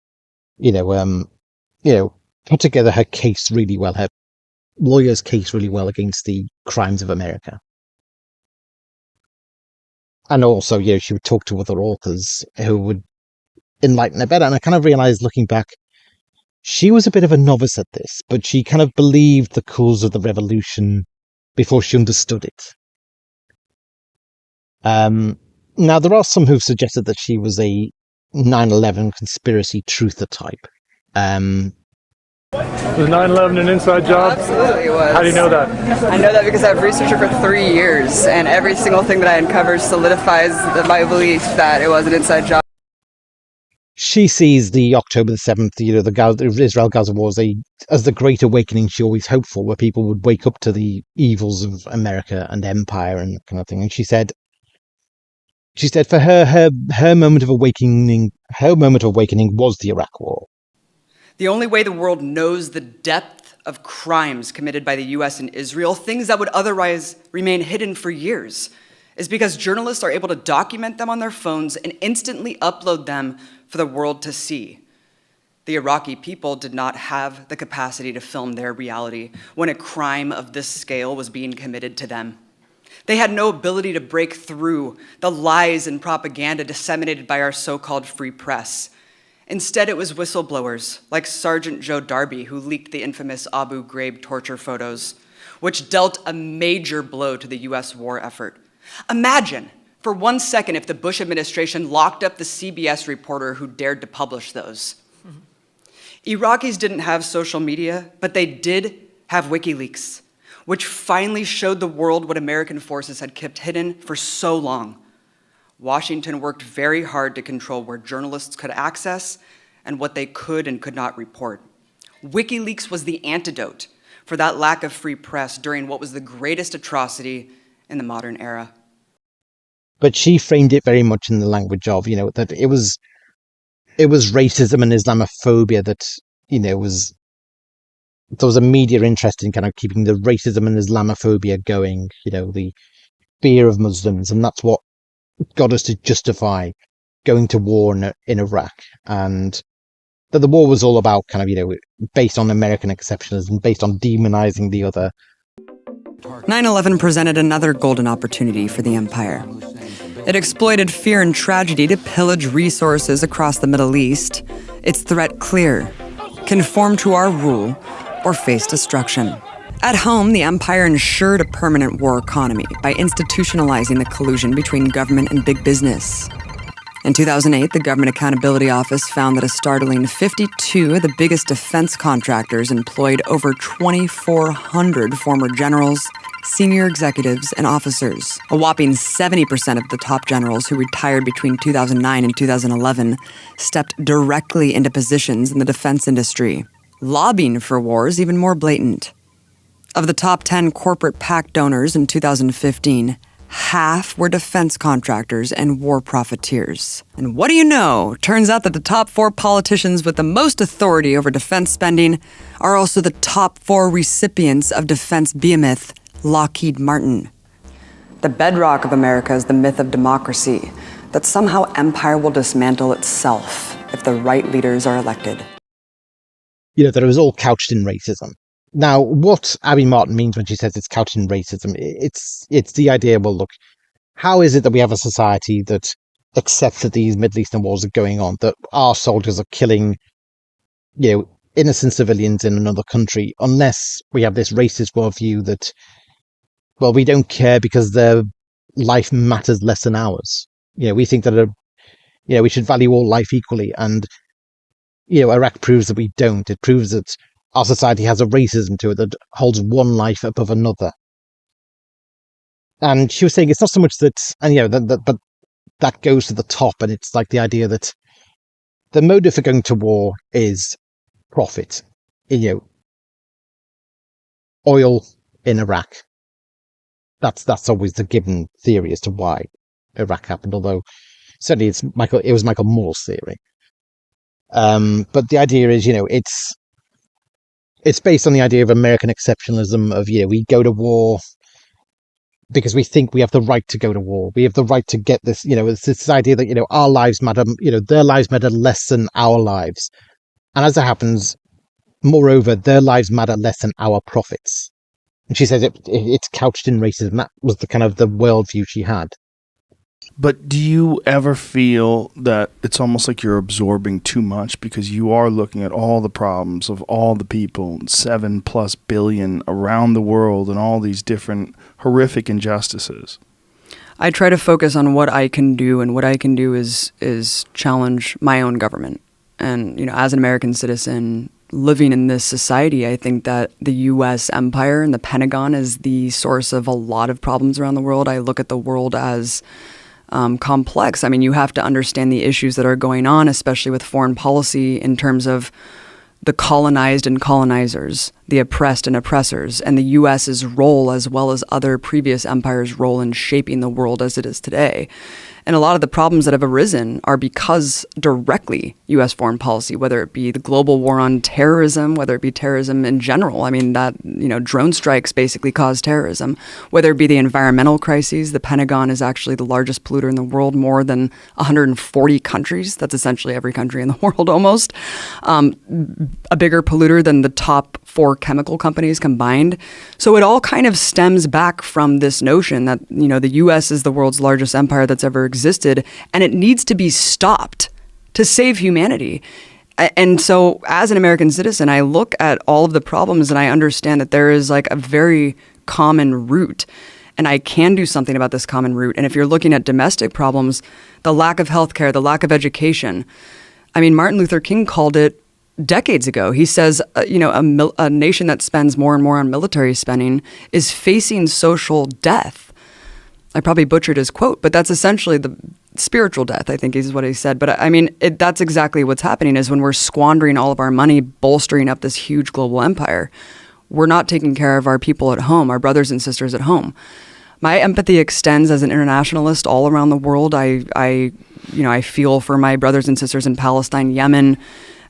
put together her case really well, her lawyer's case really well against the crimes of America. And also, she would talk to other authors who would enlighten her better. And I kind of realized, looking back, she was a bit of a novice at this, but she kind of believed the cause of the revolution before she understood it. Now, there are some who've suggested that she was a 9/11 conspiracy truther type. Was 9/11 an inside job? Absolutely it was. How do you know that? I know that because I've researched it for 3 years, and every single thing that I uncover solidifies my belief that it was an inside job. She sees the October the 7th, the Israel-Gaza war as the great awakening she always hoped for, where people would wake up to the evils of America and empire and that kind of thing. And she said for her moment of awakening was the Iraq War. The only way the world knows the depth of crimes committed by the US and Israel, things that would otherwise remain hidden for years, is because journalists are able to document them on their phones and instantly upload them for the world to see. The Iraqi people did not have the capacity to film their reality when a crime of this scale was being committed to them. They had no ability to break through the lies and propaganda disseminated by our so-called free press. Instead, it was whistleblowers like Sergeant Joe Darby who leaked the infamous Abu Ghraib torture photos, which dealt a major blow to the US war effort. Imagine, for 1 second, if the Bush administration locked up the CBS reporter who dared to publish those. Iraqis didn't have social media, but they did have WikiLeaks, which finally showed the world what American forces had kept hidden for so long. Washington worked very hard to control where journalists could access and what they could and could not report. WikiLeaks was the antidote for that lack of free press during what was the greatest atrocity in the modern era. But she framed it very much in the language of, that it was racism and Islamophobia that, there was a media interest in kind of keeping the racism and Islamophobia going, the fear of Muslims, and that's what got us to justify going to war in Iraq, and that the war was all about kind of, based on American exceptionalism, based on demonizing the other. 9/11 presented another golden opportunity for the empire. It exploited fear and tragedy to pillage resources across the Middle East. Its threat clear: conform to our rule or face destruction. At home, the empire ensured a permanent war economy by institutionalizing the collusion between government and big business. In 2008, the Government Accountability Office found that a startling 52 of the biggest defense contractors employed over 2,400 former generals, senior executives, and officers. A whopping 70% of the top generals who retired between 2009 and 2011 stepped directly into positions in the defense industry. Lobbying for war is even more blatant. Of the top 10 corporate PAC donors in 2015, half were defense contractors and war profiteers. And what do you know? Turns out that the top 4 politicians with the most authority over defense spending are also the top 4 recipients of defense behemoth Lockheed Martin. The bedrock of America is the myth of democracy, that somehow empire will dismantle itself if the right leaders are elected. that it was all couched in racism. Now, what Abby Martin means when she says it's couched in racism, it's the idea, well, look, how is it that we have a society that accepts that these Middle Eastern wars are going on, that our soldiers are killing, innocent civilians in another country, unless we have this racist worldview that, well, we don't care because their life matters less than ours. We think that we should value all life equally, and Iraq proves that we don't. It proves that our society has a racism to it that holds one life above another. And she was saying it's not so much that, and but that goes to the top, and it's like the idea that the motive for going to war is profit. Oil in Iraq. That's always the given theory as to why Iraq happened, although certainly it was Michael Moore's theory. But the idea is, it's based on the idea of American exceptionalism of, we go to war because we think we have the right to go to war. We have the right to get this, it's this idea that, our lives matter, their lives matter less than our lives. And as it happens, moreover, their lives matter less than our profits. And she says it's couched in racism. That was the kind of the worldview she had. But do you ever feel that it's almost like you're absorbing too much because you are looking at all the problems of all the people, 7+ billion around the world, and all these different horrific injustices? I try to focus on what I can do, and what I can do is challenge my own government. And, as an American citizen living in this society, I think that the U.S. empire and the Pentagon is the source of a lot of problems around the world. I look at the world as complex. I mean, you have to understand the issues that are going on, especially with foreign policy in terms of the colonized and colonizers, the oppressed and oppressors, and the U.S.'s role as well as other previous empires' role in shaping the world as it is today. And a lot of the problems that have arisen are because directly U.S. foreign policy, whether it be the global war on terrorism, whether it be terrorism in general. I mean, that, drone strikes basically cause terrorism. Whether it be the environmental crises, the Pentagon is actually the largest polluter in the world, more than 140 countries. That's essentially every country in the world almost. A bigger polluter than the top 4 chemical companies combined. So it all kind of stems back from this notion that, the U.S. is the world's largest empire that's ever existed, and it needs to be stopped to save humanity. And so as an American citizen, I look at all of the problems and I understand that there is like a very common root, and I can do something about this common root. And if you're looking at domestic problems, the lack of healthcare, the lack of education, I mean, Martin Luther King called it decades ago. He says, a nation that spends more and more on military spending is facing social death. I probably butchered his quote, but that's essentially the spiritual death, I think is what he said. But I mean, that's exactly what's happening is when we're squandering all of our money, bolstering up this huge global empire, we're not taking care of our people at home, our brothers and sisters at home. My empathy extends as an internationalist all around the world. I feel for my brothers and sisters in Palestine, Yemen,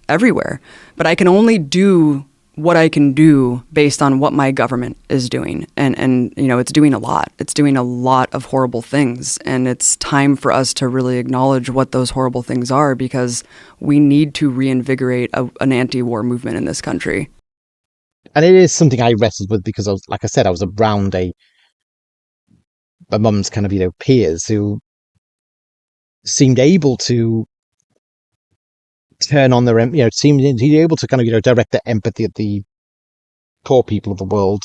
everywhere. But I can only do what I can do based on what my government is doing. And it's doing a lot. It's doing a lot of horrible things. And it's time for us to really acknowledge what those horrible things are, because we need to reinvigorate an anti-war movement in this country. And it is something I wrestled with because I was around my mum's kind of, peers who seemed able to turn on their, seemed able to kind of, direct their empathy at the poor people of the world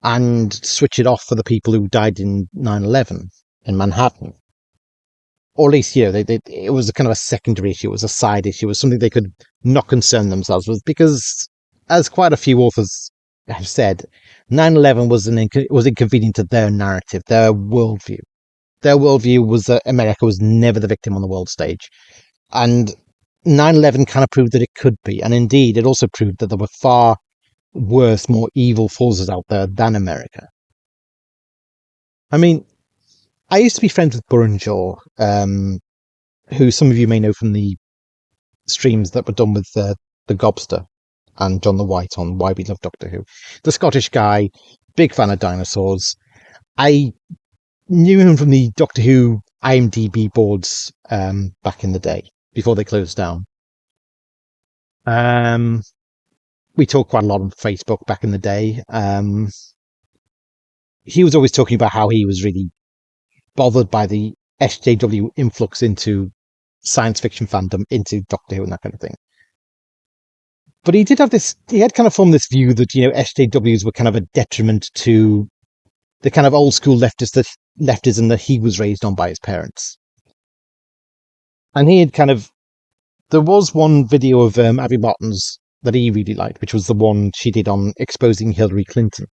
and switch it off for the people who died in 9/11 in Manhattan. Or at least, it was a kind of a secondary issue. It was a side issue. It was something they could not concern themselves with because, as quite a few authors have said, 9/11 was inconvenient to their narrative, their worldview. Their worldview was that America was never the victim on the world stage. And 9/11 kind of proved that it could be. And indeed, it also proved that there were far worse, more evil forces out there than America. I mean, I used to be friends with Burnshaw, who some of you may know from the streams that were done with the Gobster and John the White on Why We Love Doctor Who. The Scottish guy, big fan of dinosaurs. I knew him from the Doctor Who IMDb boards back in the day, before they closed down. We talked quite a lot on Facebook back in the day. He was always talking about how he was really bothered by the SJW influx into science fiction fandom, into Doctor Who and that kind of thing. But he had kind of formed this view that, SJWs were kind of a detriment to the kind of old school leftism that he was raised on by his parents. And he had there was one video of Abby Martin's that he really liked, which was the one she did on exposing Hillary Clinton.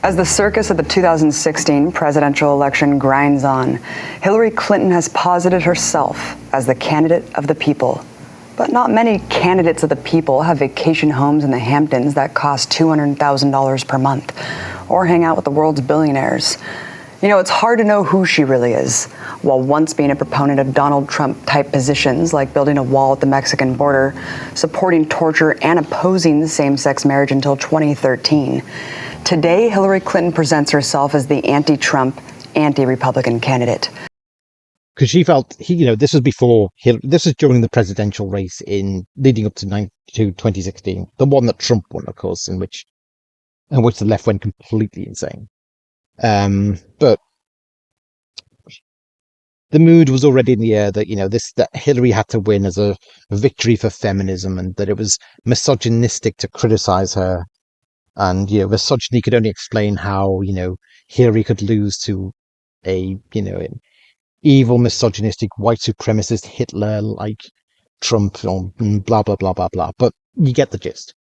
As the circus of the 2016 presidential election grinds on, Hillary Clinton has posited herself as the candidate of the people. But not many candidates of the people have vacation homes in the Hamptons that cost $200,000 per month, or hang out with the world's billionaires. It's hard to know who she really is. While once being a proponent of Donald Trump-type positions like building a wall at the Mexican border, supporting torture, and opposing same-sex marriage until 2013, today Hillary Clinton presents herself as the anti-Trump, anti-Republican candidate. Because she felt, this was during the presidential race leading up to 2016, the one that Trump won, of course, in which the left went completely insane. But the mood was already in the air that, that Hillary had to win as a victory for feminism, and that it was misogynistic to criticize her. And, misogyny could only explain how, Hillary could lose to an evil, misogynistic, white supremacist Hitler like Trump, blah, blah, blah, blah, blah. But you get the gist.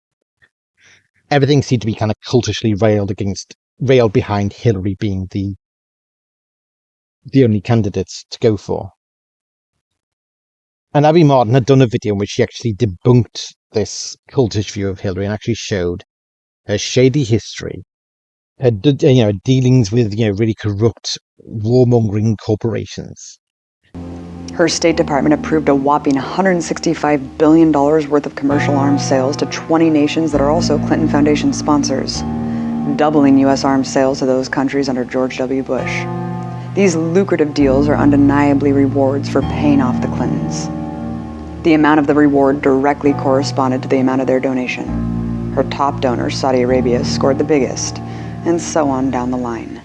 Everything seemed to be kind of cultishly railed behind Hillary being the only candidate to go for. And Abby Martin had done a video in which she actually debunked this cultish view of Hillary and actually showed her shady history, her dealings with really corrupt warmongering corporations. Her State Department approved a whopping $165 billion worth of commercial arms sales to 20 nations that are also Clinton Foundation sponsors, doubling U.S. arms sales to those countries under George W. Bush. These lucrative deals are undeniably rewards for paying off the Clintons. The amount of the reward directly corresponded to the amount of their donation. Her top donor, Saudi Arabia, scored the biggest, and so on down the line.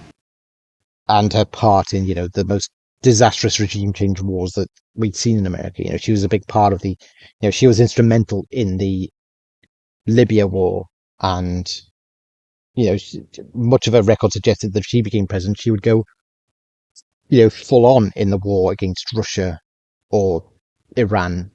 And her part in, the most disastrous regime change wars that we'd seen in America. She was a big part of she was instrumental in the Libya war, and much of her record suggested that if she became president, she would go, full on in the war against Russia or Iran.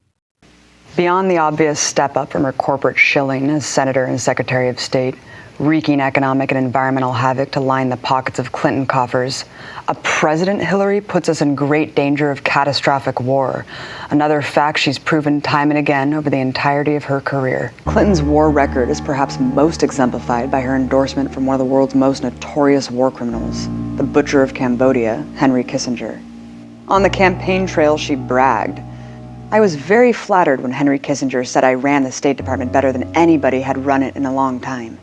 Beyond the obvious step up from her corporate shilling as Senator and Secretary of State, wreaking economic and environmental havoc to line the pockets of Clinton coffers, a President Hillary puts us in great danger of catastrophic war, another fact she's proven time and again over the entirety of her career. Clinton's war record is perhaps most exemplified by her endorsement from one of the world's most notorious war criminals, the butcher of Cambodia, Henry Kissinger. On the campaign trail, she bragged, "I was very flattered when Henry Kissinger said I ran the State Department better than anybody had run it in a long time.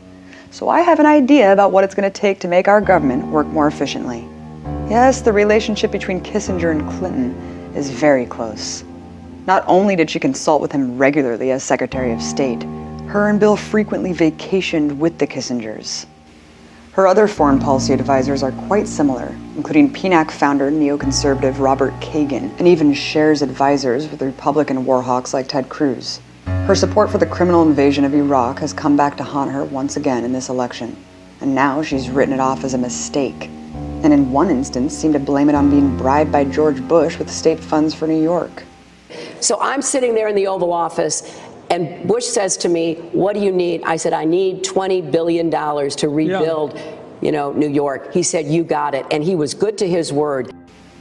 So I have an idea about what it's going to take to make our government work more efficiently." Yes, the relationship between Kissinger and Clinton is very close. Not only did she consult with him regularly as Secretary of State, her and Bill frequently vacationed with the Kissingers. Her other foreign policy advisors are quite similar, including PNAC founder neoconservative Robert Kagan, and even shares advisors with Republican war hawks like Ted Cruz. Her support for the criminal invasion of Iraq has come back to haunt her once again in this election, and now she's written it off as a mistake, and in one instance seemed to blame it on being bribed by George Bush with state funds for New York. So I'm sitting there in the Oval Office, and Bush says to me, "What do you need?" I said, "I need $20 billion to rebuild, New York." He said, "You got it," and he was good to his word.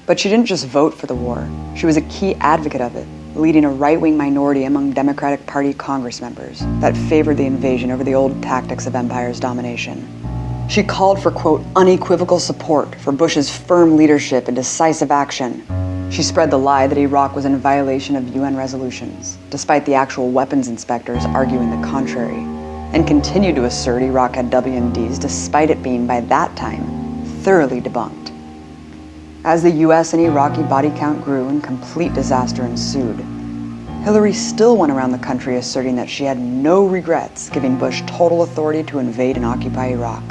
But she didn't just vote for the war. She was a key advocate of it, leading a right-wing minority among Democratic Party Congress members that favored the invasion over the old tactics of empire's domination. She called for, quote, unequivocal support for Bush's firm leadership and decisive action. She spread the lie that Iraq was in violation of UN resolutions, despite the actual weapons inspectors arguing the contrary, and continued to assert Iraq had WMDs despite it being, by that time, thoroughly debunked. As the US and Iraqi body count grew and complete disaster ensued, Hillary still went around the country asserting that she had no regrets giving Bush total authority to invade and occupy Iraq.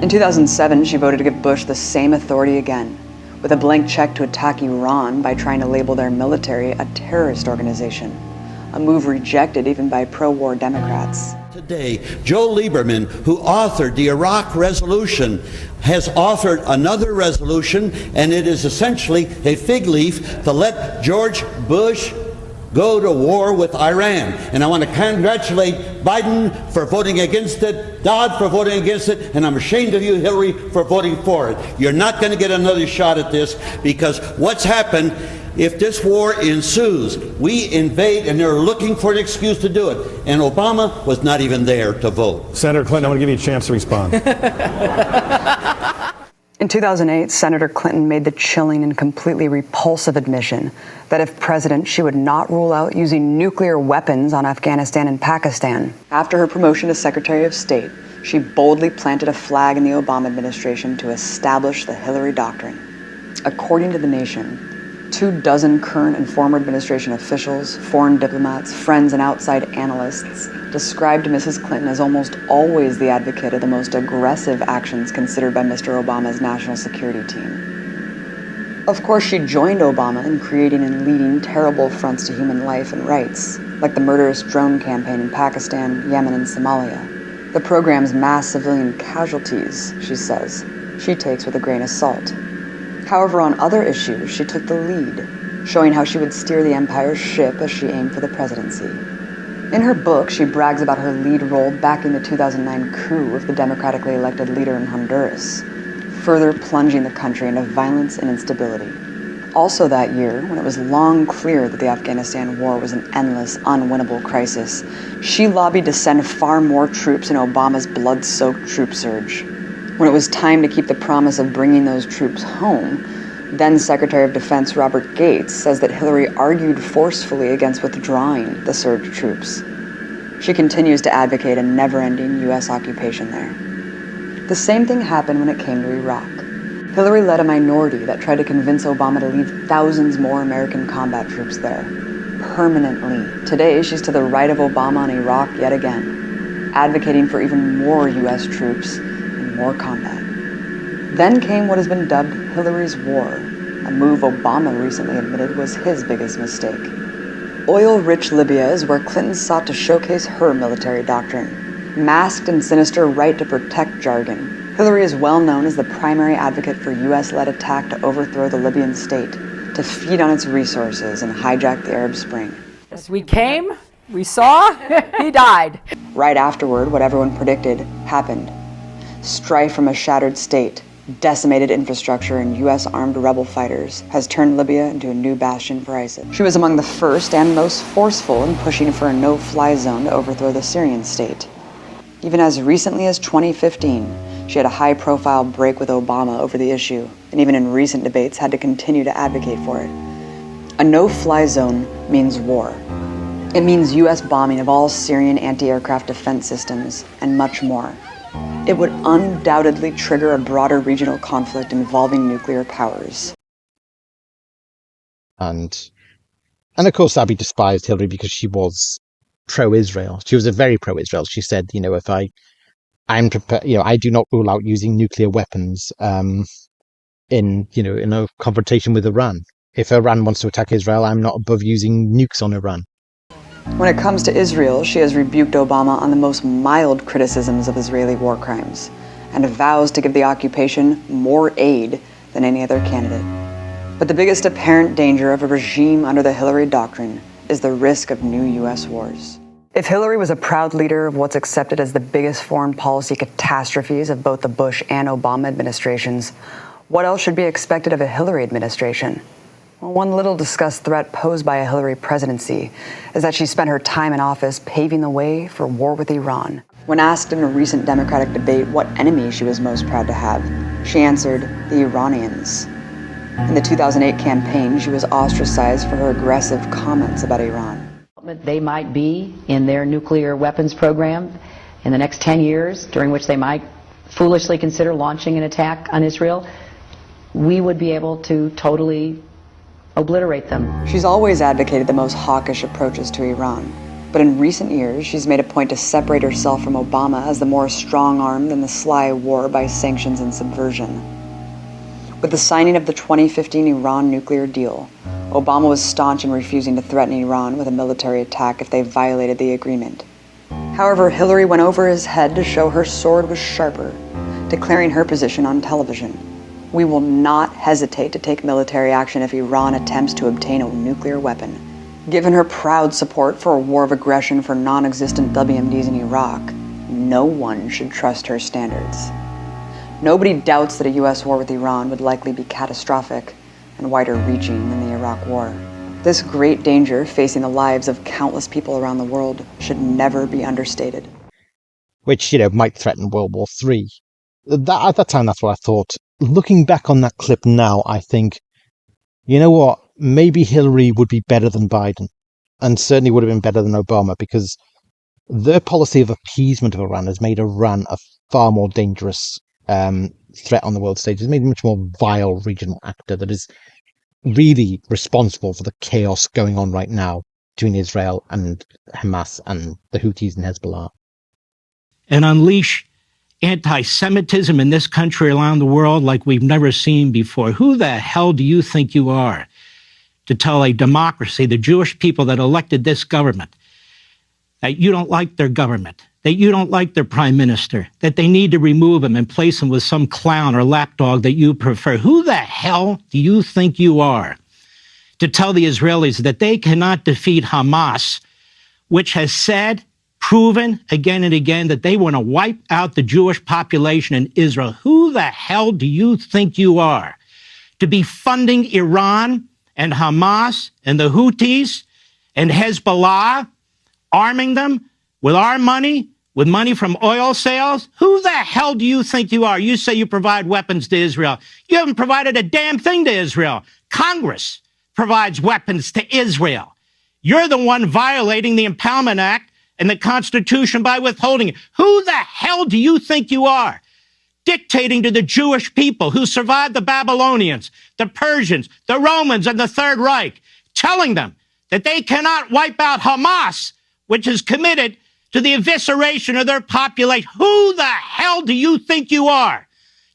In 2007, she voted to give Bush the same authority again, with a blank check to attack Iran by trying to label their military a terrorist organization, a move rejected even by pro-war Democrats. Today, Joe Lieberman, who authored the Iraq resolution, has authored another resolution, and it is essentially a fig leaf to let George Bush go to war with Iran. And I want to congratulate Biden for voting against it, Dodd for voting against it, and I'm ashamed of you, Hillary, for voting for it. You're not going to get another shot at this, because what's happened, if this war ensues, we invade, and they're looking for an excuse to do it. And Obama was not even there to vote. Senator Clinton, I want to give you a chance to respond. In 2008, Senator Clinton made the chilling and completely repulsive admission that if president, she would not rule out using nuclear weapons on Afghanistan and Pakistan. After her promotion to Secretary of State, she boldly planted a flag in the Obama administration to establish the Hillary Doctrine. According to The Nation, 24 current and former administration officials, foreign diplomats, friends, and outside analysts described Mrs. Clinton as almost always the advocate of the most aggressive actions considered by Mr. Obama's national security team. Of course, she joined Obama in creating and leading terrible affronts to human life and rights, like the murderous drone campaign in Pakistan, Yemen, and Somalia. The program's mass civilian casualties, she says, she takes with a grain of salt. However, on other issues, she took the lead, showing how she would steer the empire's ship as she aimed for the presidency. In her book, she brags about her lead role backing the 2009 coup of the democratically elected leader in Honduras, further plunging the country into violence and instability. Also that year, when it was long clear that the Afghanistan war was an endless, unwinnable crisis, she lobbied to send far more troops in Obama's blood-soaked troop surge. When it was time to keep the promise of bringing those troops home, then Secretary of Defense Robert Gates says that Hillary argued forcefully against withdrawing the surge troops. She continues to advocate a never-ending U.S. occupation there. The same thing happened when it came to Iraq. Hillary led a minority that tried to convince Obama to leave thousands more American combat troops there, permanently. Today, she's to the right of Obama on Iraq yet again, advocating for even more U.S. troops and more combat. Then came what has been dubbed Hillary's War, a move Obama recently admitted was his biggest mistake. Oil-rich Libya is where Clinton sought to showcase her military doctrine. Masked and sinister right to protect jargon, Hillary is well known as the primary advocate for U.S.-led attack to overthrow the Libyan state, to feed on its resources and hijack the Arab Spring. We came, we saw, he died. Right afterward, what everyone predicted happened. Strife from a shattered state, decimated infrastructure, and U.S. armed rebel fighters has turned Libya into a new bastion for ISIS. She was among the first and most forceful in pushing for a no-fly zone to overthrow the Syrian state. Even as recently as 2015, she had a high-profile break with Obama over the issue, and even in recent debates had to continue to advocate for it. A no-fly zone means war. It means U.S. bombing of all Syrian anti-aircraft defense systems, and much more. It would undoubtedly trigger a broader regional conflict involving nuclear powers. And of course, Abby despised Hillary because she was pro-Israel. She was a very pro-Israel. She said, if I'm prepared, I do not rule out using nuclear weapons in a confrontation with Iran. If Iran wants to attack Israel, I'm not above using nukes on Iran. When it comes to Israel, she has rebuked Obama on the most mild criticisms of Israeli war crimes, and vows to give the occupation more aid than any other candidate. But the biggest apparent danger of a regime under the Hillary Doctrine is the risk of new U.S. wars. If Hillary was a proud leader of what's accepted as the biggest foreign policy catastrophes of both the Bush and Obama administrations, what else should be expected of a Hillary administration? Well, one little discussed threat posed by a Hillary presidency is that she spent her time in office paving the way for war with Iran. When asked in a recent Democratic debate what enemy she was most proud to have, she answered, the Iranians. In the 2008 campaign, she was ostracized for her aggressive comments about Iran. They might be in their nuclear weapons program in the next 10 years, during which they might foolishly consider launching an attack on Israel. We would be able to totally obliterate them. She's always advocated the most hawkish approaches to Iran. But in recent years, she's made a point to separate herself from Obama as the more strong-armed than the sly war by sanctions and subversion. With the signing of the 2015 Iran nuclear deal, Obama was staunch in refusing to threaten Iran with a military attack if they violated the agreement. However, Hillary went over his head to show her sword was sharper, declaring her position on television. We will not hesitate to take military action if Iran attempts to obtain a nuclear weapon. Given her proud support for a war of aggression for non-existent WMDs in Iraq, no one should trust her standards. Nobody doubts that a U.S. war with Iran would likely be catastrophic and wider-reaching than the Iraq War. This great danger facing the lives of countless people around the world should never be understated. Which, might threaten World War III. At that time, that's what I thought. Looking back on that clip now, I think, you know what? Maybe Hillary would be better than Biden, and certainly would have been better than Obama, because their policy of appeasement of Iran has made Iran a far more dangerous threat on the world stage. It's made a much more vile regional actor that is really responsible for the chaos going on right now between Israel and Hamas and the Houthis and Hezbollah. And unleash anti-Semitism in this country around the world like we've never seen before. Who the hell do you think you are to tell a democracy, the Jewish people that elected this government, that you don't like their government, that you don't like their prime minister, that they need to remove him and place him with some clown or lapdog that you prefer? Who the hell do you think you are to tell the Israelis that they cannot defeat Hamas, which has said, proven again and again, that they want to wipe out the Jewish population in Israel? Who the hell do you think you are to be funding Iran and Hamas and the Houthis and Hezbollah, arming them with our money, with money from oil sales? Who the hell do you think you are? You say you provide weapons to Israel. You haven't provided a damn thing to Israel. Congress provides weapons to Israel. You're the one violating the Impoundment Act and the Constitution by withholding it. Who the hell do you think you are? Dictating to the Jewish people who survived the Babylonians, the Persians, the Romans, and the Third Reich, telling them that they cannot wipe out Hamas, which is committed to the evisceration of their population. Who the hell do you think you are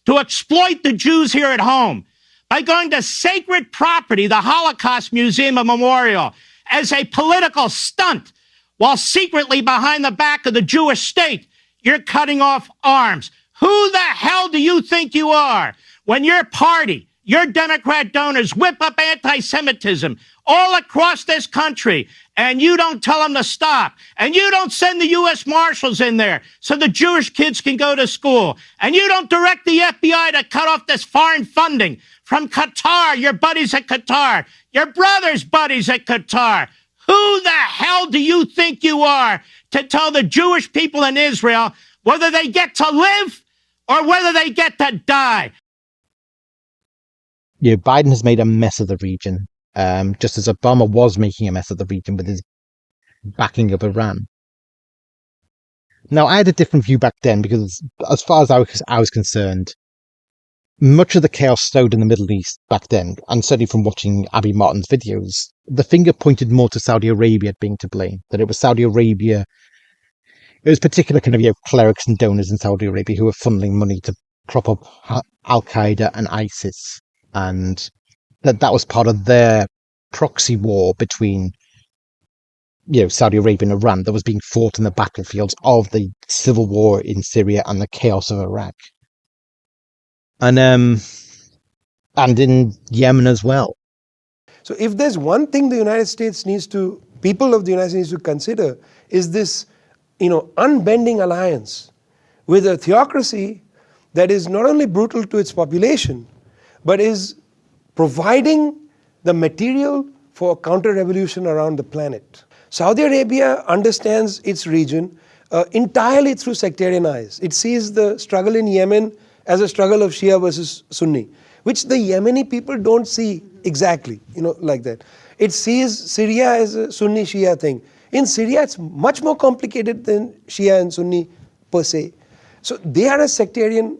to exploit the Jews here at home by going to sacred property, the Holocaust Museum and Memorial, as a political stunt, while secretly behind the back of the Jewish state, you're cutting off arms? Who the hell do you think you are when your party, your Democrat donors whip up anti-Semitism all across this country and you don't tell them to stop, and you don't send the U.S. Marshals in there so the Jewish kids can go to school, and you don't direct the FBI to cut off this foreign funding from Qatar, your buddies at Qatar, your brother's buddies at Qatar? Who the hell do you think you are to tell the Jewish people in Israel whether they get to live or whether they get to die? Yeah, Biden has made a mess of the region, just as Obama was making a mess of the region with his backing of Iran. Now, I had a different view back then because, as far as I was concerned, much of the chaos stowed in the Middle East back then, and certainly from watching Abby Martin's videos, the finger pointed more to Saudi Arabia being to blame. That it was Saudi Arabia, it was particular kind of clerics and donors in Saudi Arabia who were funneling money to prop up Al Qaeda and ISIS, and that was part of their proxy war between Saudi Arabia and Iran that was being fought in the battlefields of the civil war in Syria and the chaos of Iraq. And in Yemen as well. So if there's one thing the United States people of the United States needs to consider, is this, unbending alliance with a theocracy that is not only brutal to its population, but is providing the material for a counter-revolution around the planet. Saudi Arabia understands its region entirely through sectarian eyes. It sees the struggle in Yemen as a struggle of Shia versus Sunni, which the Yemeni people don't see exactly, like that. It sees Syria as a Sunni-Shia thing. In Syria, it's much more complicated than Shia and Sunni per se. So they have a sectarian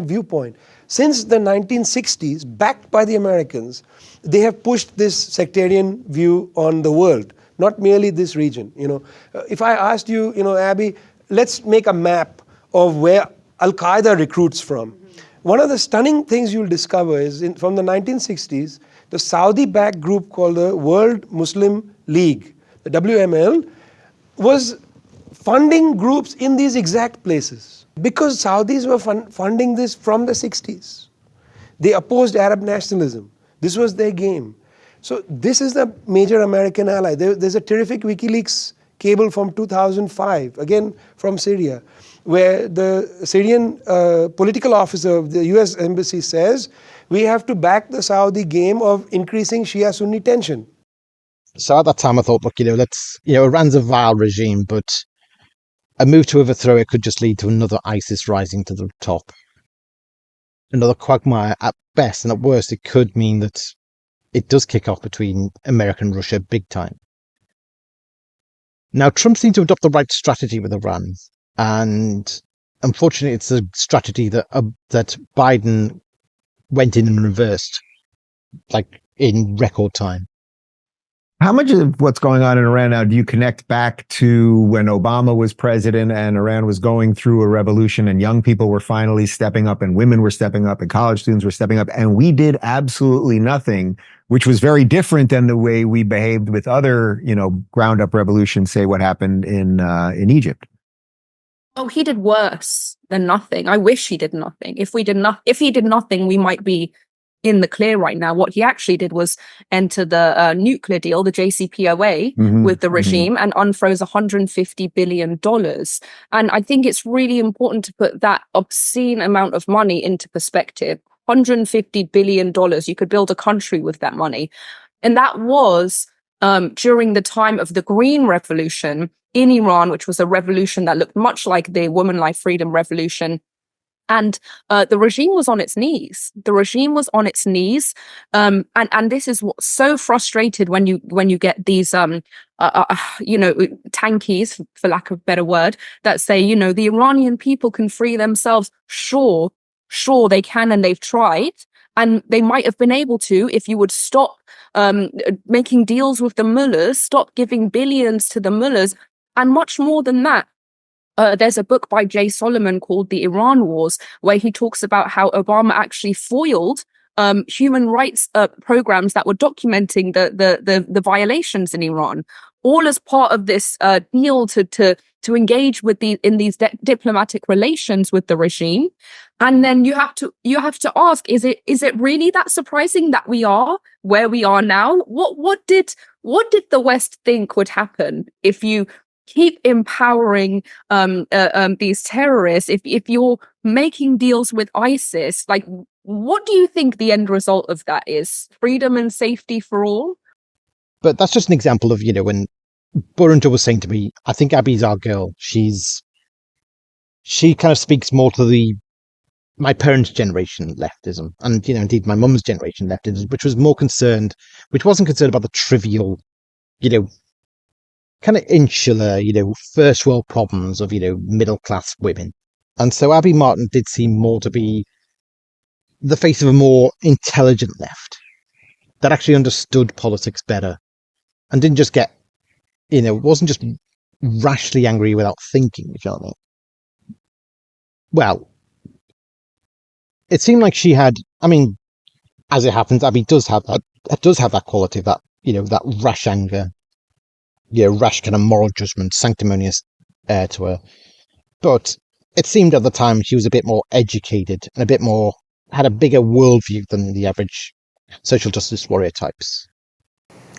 viewpoint. since the 1960s, backed by the Americans, they have pushed this sectarian view on the world, not merely this region. If I asked you, Abby, let's make a map of where Al-Qaeda recruits from. One of the stunning things you'll discover is from the 1960s, the Saudi-backed group called the World Muslim League, the WML, was funding groups in these exact places because Saudis were funding this from the 60s. They opposed Arab nationalism. This was their game. So this is the major American ally. There's a terrific WikiLeaks cable from 2005, again from Syria, where the Syrian political officer of the US embassy says, we have to back the Saudi game of increasing Shia-Sunni tension. So at that time I thought, look, Iran's a vile regime, but a move to overthrow it could just lead to another ISIS rising to the top. Another quagmire at best, and at worst it could mean that it does kick off between America and Russia big time. Now, Trump seemed to adopt the right strategy with Iran, and unfortunately it's a strategy that Biden went in and reversed, like in record time. How much of what's going on in Iran now do you connect back to when Obama was president and Iran was going through a revolution and young people were finally stepping up and women were stepping up and college students were stepping up and we did absolutely nothing, which was very different than the way we behaved with other, ground up revolutions, say what happened in Egypt? Oh, he did worse than nothing. I wish he did nothing. If he did nothing, we might be in the clear right now. What he actually did was enter the nuclear deal, the JCPOA, with the regime and unfroze $150 billion. And I think it's really important to put that obscene amount of money into perspective. $150 billion. You could build a country with that money. And that was during the time of the Green Revolution in Iran, which was a revolution that looked much like the Woman Life Freedom Revolution. And the regime was on its knees. The regime was on its knees. And this is what's so frustrated when you get these, tankies, for lack of a better word, that say, the Iranian people can free themselves. Sure, they can, and they've tried. And they might have been able to if you would stop making deals with the mullahs, stop giving billions to the mullahs, and much more than that. There's a book by Jay Solomon called The Iran Wars, where he talks about how Obama actually foiled human rights programs that were documenting the violations in Iran, all as part of this deal to engage with in these diplomatic relations with the regime. And then you have to ask, is it really that surprising that we are where we are now? What did the West think would happen if you keep empowering these terrorists? If you're making deals with ISIS, like, what do you think the end result of that is? Freedom and safety for all? But that's just an example of, when Burringer was saying to me, I think Abby's our girl. She kind of speaks more to my parents' generation leftism, and indeed my mum's generation leftism, which wasn't concerned about the trivial, kind of insular, first world problems of, middle class women. And so Abby Martin did seem more to be the face of a more intelligent left that actually understood politics better and didn't just get, wasn't just rashly angry without thinking, if you know what I mean. Well, it seemed like she had, as it happens, Abby does have that quality of that, that rash anger, rash kind of moral judgment, sanctimonious air to her. But it seemed at the time she was a bit more educated and had a bigger worldview than the average social justice warrior types.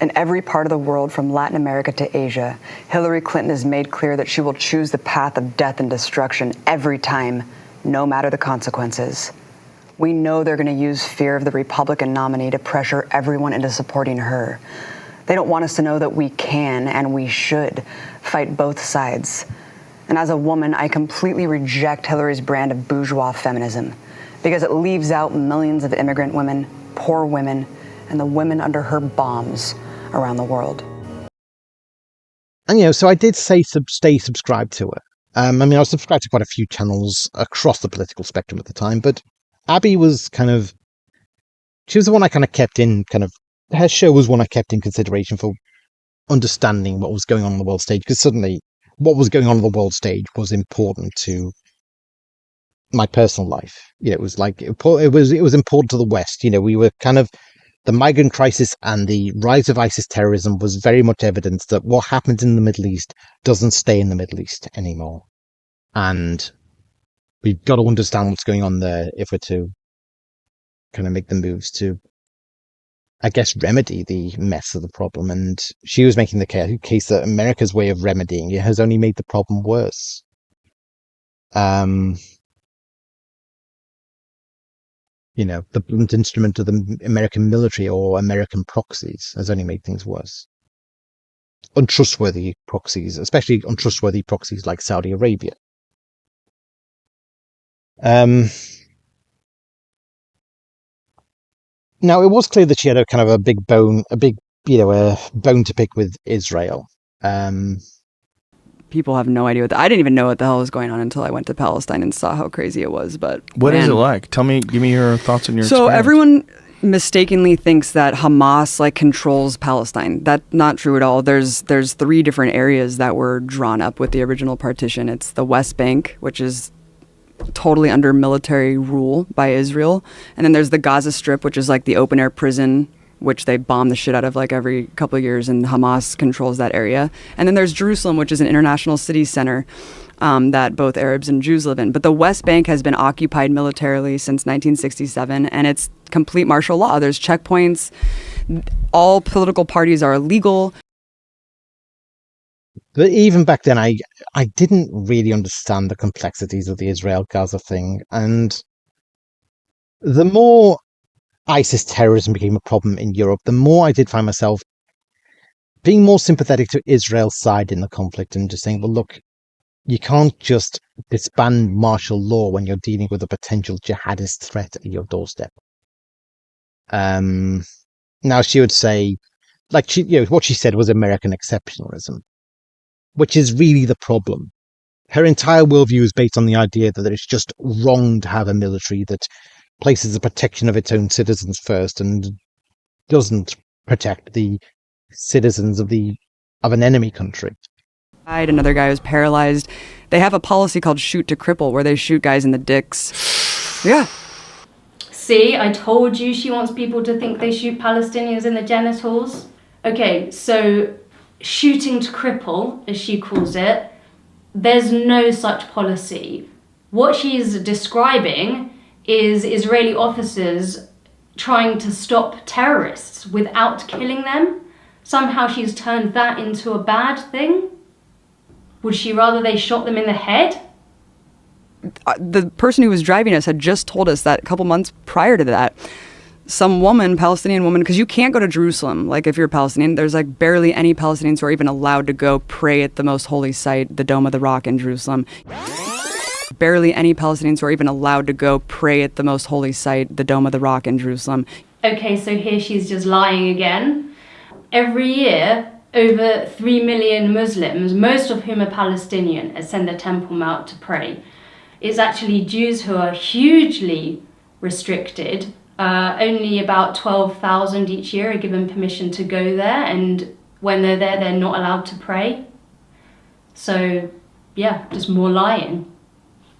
In every part of the world, from Latin America to Asia, Hillary Clinton has made clear that she will choose the path of death and destruction every time, no matter the consequences. We know they're going to use fear of the Republican nominee to pressure everyone into supporting her. They don't want us to know that we can and we should fight both sides. And as a woman, I completely reject Hillary's brand of bourgeois feminism because it leaves out millions of immigrant women, poor women, and the women under her bombs around the world. And, so I did stay subscribed to her. I was subscribed to quite a few channels across the political spectrum at the time, but Abby was she was the one I kind of kept in, her show was one I kept in consideration for understanding what was going on the world stage, because suddenly what was going on the world stage was important to my personal life. It was like, it was important to the West. We were the migrant crisis and the rise of ISIS terrorism was very much evidence that what happens in the Middle East doesn't stay in the Middle East anymore. And we've got to understand what's going on there if we're to make the moves to, I guess, remedy the mess of the problem. And she was making the case that America's way of remedying it has only made the problem worse. The blunt instrument of the American military or American proxies has only made things worse. Untrustworthy proxies, especially untrustworthy proxies like Saudi Arabia. Now, it was clear that she had a big bone, a bone to pick with Israel. People have no idea I didn't even know what the hell was going on until I went to Palestine and saw how crazy it was. But what is it like? Give me your thoughts on your So experience. Everyone mistakenly thinks that Hamas controls Palestine. That's not true at all. There's 3 different areas that were drawn up with the original partition. It's the West Bank, which is totally under military rule by Israel, and then there's the Gaza Strip, which is like the open air prison, which they bomb the shit out of like every couple of years, and Hamas controls that area. And then there's Jerusalem, which is an international city center that both Arabs and Jews live in. But the West Bank has been occupied militarily since 1967, and it's complete martial law. There's checkpoints. All political parties are illegal. But even back then, I didn't really understand the complexities of the Israel-Gaza thing. And the more ISIS terrorism became a problem in Europe, the more I did find myself being more sympathetic to Israel's side in the conflict and just saying, well, look, you can't just disband martial law when you're dealing with a potential jihadist threat at your doorstep. Now, she would say, what she said was American exceptionalism, which is really the problem. Her entire worldview is based on the idea that it's just wrong to have a military that places the protection of its own citizens first and doesn't protect the citizens of an enemy country. Another guy was paralyzed. They have a policy called shoot to cripple, where they shoot guys in the dicks. Yeah. See, I told you she wants people to think they shoot Palestinians in the genitals. Okay, so shooting to cripple, as she calls it, there's no such policy. What she's describing is Israeli officers trying to stop terrorists without killing them. Somehow she's turned that into a bad thing. Would she rather they shot them in the head? The person who was driving us had just told us that a couple months prior to that, some woman, Palestinian woman, because you can't go to Jerusalem. Like, if you're Palestinian, there's like barely any Palestinians who are even allowed to go pray at the most holy site, the Dome of the Rock in Jerusalem. Barely any Palestinians who are even allowed to go pray at the most holy site, the Dome of the Rock in Jerusalem. Okay, so here she's just lying again. Every year, over 3 million Muslims, most of whom are Palestinian, ascend the Temple Mount to pray. It's actually Jews who are hugely restricted. Only about 12,000 each year are given permission to go there, and when they're there, they're not allowed to pray. So, yeah, just more lying.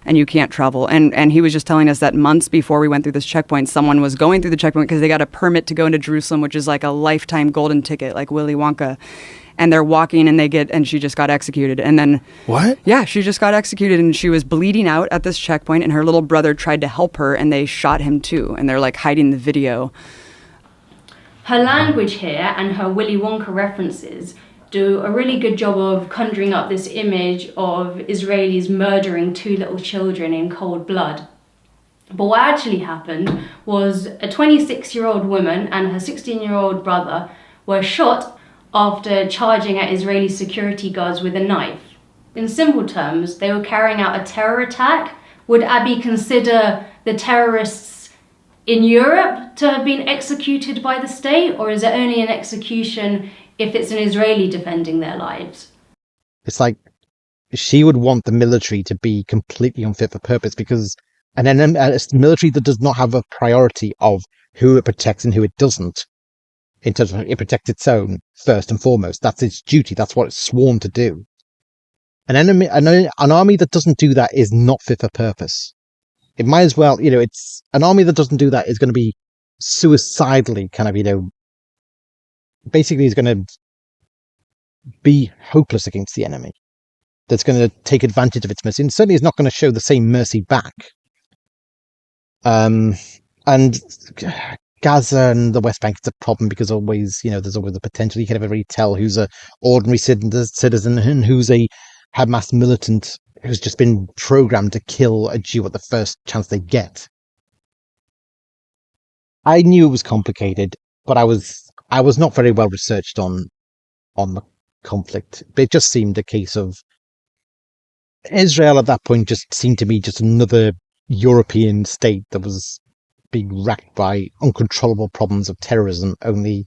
And you can't travel. And he was just telling us that months before we went through this checkpoint, someone was going through the checkpoint because they got a permit to go into Jerusalem, which is like a lifetime golden ticket, like Willy Wonka. And they're walking and she just got executed. And then... What? Yeah, she just got executed, and she was bleeding out at this checkpoint, and her little brother tried to help her, and they shot him too. And they're like hiding the video. Her language here and her Willy Wonka references do a really good job of conjuring up this image of Israelis murdering 2 little children in cold blood. But what actually happened was a 26-year-old woman and her 16-year-old brother were shot after charging at Israeli security guards with a knife. In simple terms, they were carrying out a terror attack. Would Abby consider the terrorists in Europe to have been executed by the state, or is it only an execution if it's an Israeli defending their lives? It's like she would want the military to be completely unfit for purpose, because And then a military that does not have a priority of who it protects and who it doesn't, in terms of it protects its own first and foremost. That's its duty. That's what it's sworn to do. An army that doesn't do that is not fit for purpose. It might as well, it's an army that doesn't do that is going to be suicidally kind of, basically is going to be hopeless against the enemy. That's going to take advantage of its mercy, and certainly is not going to show the same mercy back. And Gaza and the West Bank is a problem because always, there's always the potential. You can never really tell who's an ordinary citizen and who's a Hamas militant who's just been programmed to kill a Jew at the first chance they get. I knew it was complicated, but I was not very well researched on the conflict. It just seemed a case of Israel at that point just seemed to me just another European state that was being racked by uncontrollable problems of terrorism. Only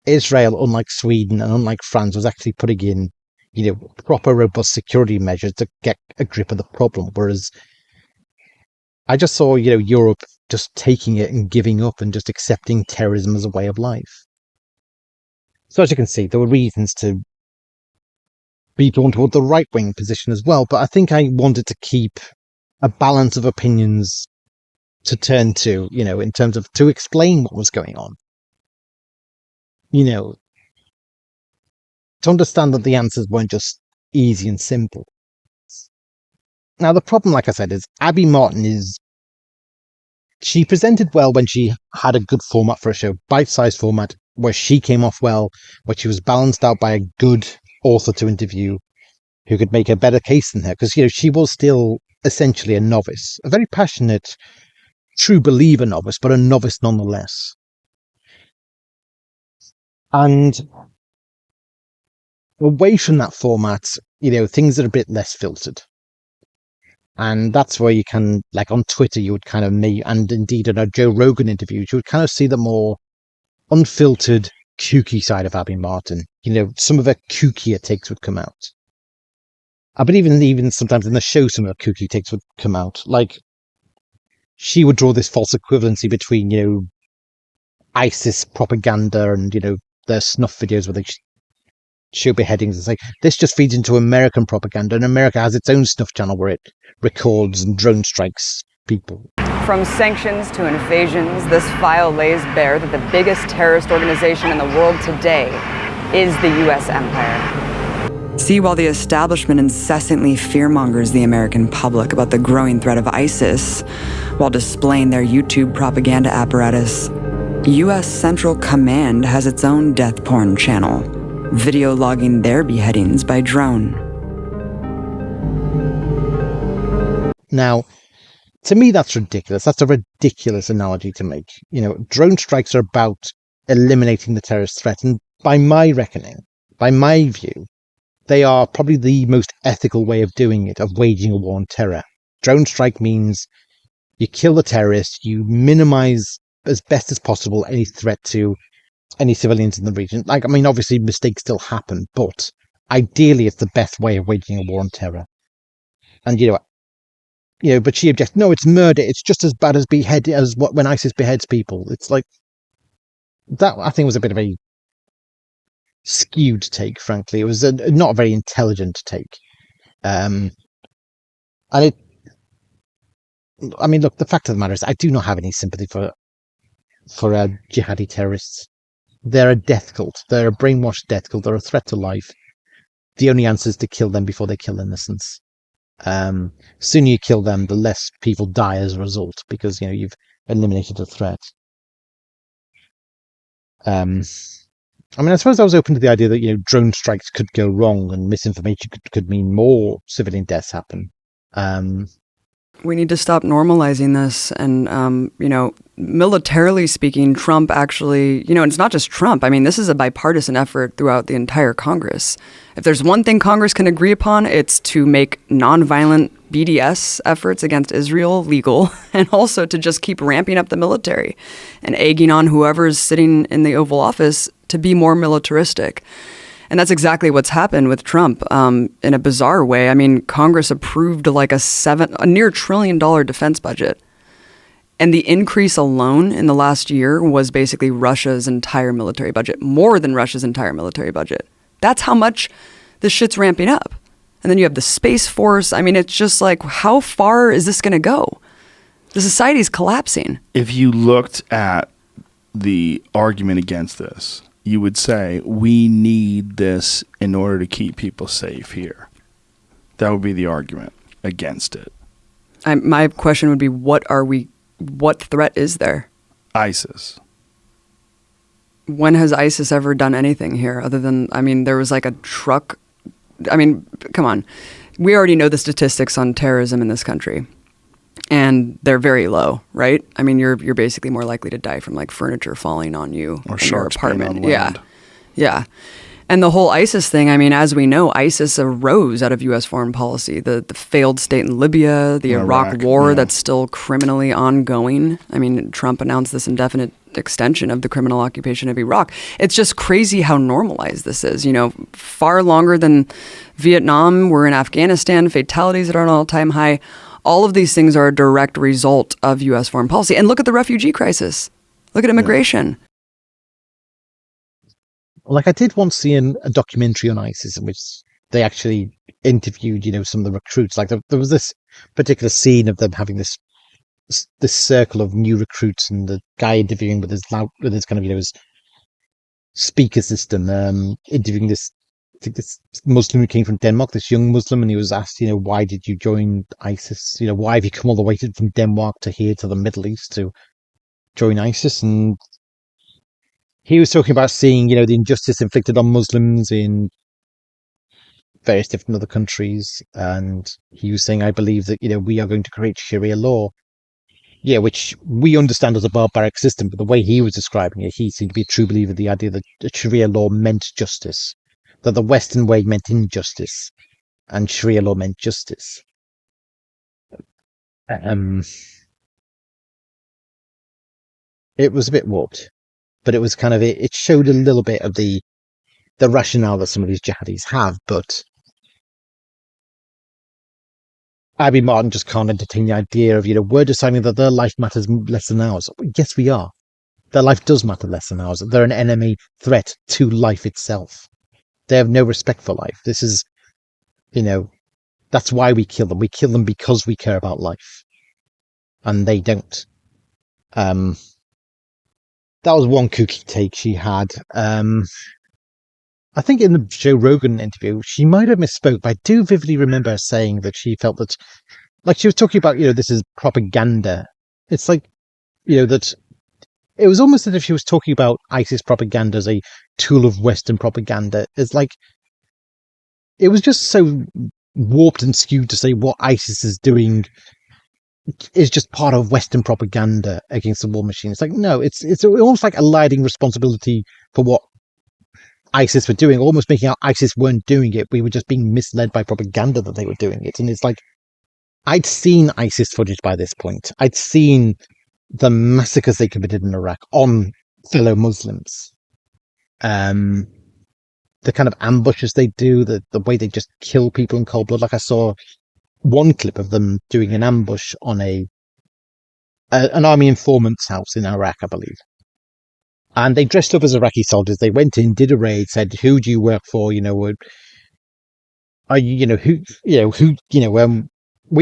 Israel, unlike Sweden and unlike France, was actually putting in, proper robust security measures to get a grip of the problem. Whereas I just saw, Europe just taking it and giving up and just accepting terrorism as a way of life. So as you can see, there were reasons to be drawn toward the right-wing position as well, but I think I wanted to keep a balance of opinions to turn to, in terms of to explain what was going on. To understand that the answers weren't just easy and simple. Now, the problem, like I said, is Abby Martin she presented well when she had a good format for a show, bite-sized format, where she came off well, where she was balanced out by a good author to interview who could make a better case than her, because, she was still essentially a novice, a very passionate, true believer novice, but a novice nonetheless. And away from that format, things are a bit less filtered. And that's where you can, like on Twitter, you would kind of and indeed in a Joe Rogan interview, you would kind of see the more unfiltered, kooky side of Abby Martin. Some of her kookier takes would come out. But even sometimes in the show, some of her kooky takes would come out. Like, she would draw this false equivalency between, ISIS propaganda and, their snuff videos where they show beheadings and say, this just feeds into American propaganda, and America has its own snuff channel where it records and drone strikes people. From sanctions to invasions, this file lays bare that the biggest terrorist organization in the world today is the U.S. empire. See, while the establishment incessantly fearmongers the American public about the growing threat of ISIS, while displaying their YouTube propaganda apparatus, U.S. Central Command has its own death porn channel, video logging their beheadings by drone. Now, to me, that's ridiculous. That's a ridiculous analogy to make. Drone strikes are about eliminating the terrorist threat, and by my reckoning, by my view, they are probably the most ethical way of doing it, of waging a war on terror. Drone strike means you kill the terrorists, you minimize as best as possible any threat to any civilians in the region. Obviously mistakes still happen, but ideally it's the best way of waging a war on terror. And, but she objects, no, it's murder. It's just as bad as when ISIS beheads people. It's like, that I think was a bit of a skewed take, frankly. It was not a very intelligent take. Look, the fact of the matter is I do not have any sympathy for jihadi terrorists. They're a death cult. They're a brainwashed death cult. They're a threat to life. The only answer is to kill them before they kill innocents. Sooner you kill them, the less people die as a result, because you've eliminated a threat. I suppose I was open to the idea that drone strikes could go wrong and misinformation could mean more civilian deaths happen. We need to stop normalizing this. And, militarily speaking, Trump actually, it's not just Trump. This is a bipartisan effort throughout the entire Congress. If there's one thing Congress can agree upon, it's to make nonviolent BDS efforts against Israel legal, and also to just keep ramping up the military and egging on whoever's sitting in the Oval Office to be more militaristic. And that's exactly what's happened with Trump in a bizarre way. Congress approved like a near $1 trillion defense budget And the increase alone in the last year was basically Russia's entire military budget, more than Russia's entire military budget. That's how much this shit's ramping up. And then you have the Space Force. I mean, it's just like, how far is this going to go? The society's collapsing. If you looked at the argument against this, you would say, we need this in order to keep people safe here. That would be the argument against it. My question would be, what threat is there? ISIS. When has ISIS ever done anything here other than, I mean, there was like a truck. I mean, come on. We already know the statistics on terrorism in this country. And they're very low, right? I mean, you're basically more likely to die from like furniture falling on you or in sharks your apartment. on land. Yeah. And the whole ISIS thing, I mean, as we know, ISIS arose out of U.S. foreign policy. The failed state in Libya, the Iraq War that's still criminally ongoing. I mean, Trump announced this indefinite extension of the criminal occupation of Iraq. It's just crazy how normalized this is. You know, far longer than Vietnam. We're in Afghanistan, fatalities are at an all-time high. All of these things are a direct result of U.S. foreign policy. And look at the refugee crisis. Look at immigration. Like, I did once see a documentary on ISIS in which they actually interviewed, some of the recruits. Like, there was this particular scene of them having this circle of new recruits, and the guy interviewing with his kind of, his speaker system, interviewing this Muslim who came from Denmark, this young Muslim, and he was asked, why did you join ISIS? Why have you come all the way from Denmark to here to the Middle East to join ISIS? And he was talking about seeing, the injustice inflicted on Muslims in various different other countries. And he was saying, I believe that, we are going to create Sharia law. Yeah, which we understand as a barbaric system. But the way he was describing it, he seemed to be a true believer in the idea that Sharia law meant justice, that the Western way meant injustice, and Sharia law meant justice. It was a bit warped. But it was kind of, it showed a little bit of the rationale that some of these jihadis have, but Abiy Martin just can't entertain the idea of, we're deciding that their life matters less than ours. Yes, we are. Their life does matter less than ours. They're an enemy threat to life itself. They have no respect for life. This is, that's why we kill them. We kill them because we care about life. And they don't. That was one kooky take she had. I think in the Joe Rogan interview, she might have misspoke, but I do vividly remember her saying that she felt that, like, she was talking about, this is propaganda. It's like, that it was almost as if she was talking about ISIS propaganda as a tool of Western propaganda. It's like, it was just so warped and skewed to say what ISIS is doing is just part of Western propaganda against the war machine. It's like, no, it's almost like eliding responsibility for what ISIS were doing, almost making out ISIS weren't doing it. We were just being misled by propaganda that they were doing it. And it's like, I'd seen ISIS footage by this point. I'd seen the massacres they committed in Iraq on fellow Muslims. The kind of ambushes they do, the way they just kill people in cold blood. Like, I saw one clip of them doing an ambush on an army informant's house in Iraq, I believe. And they dressed up as Iraqi soldiers. They went in, did a raid, said, "Who do you work for? We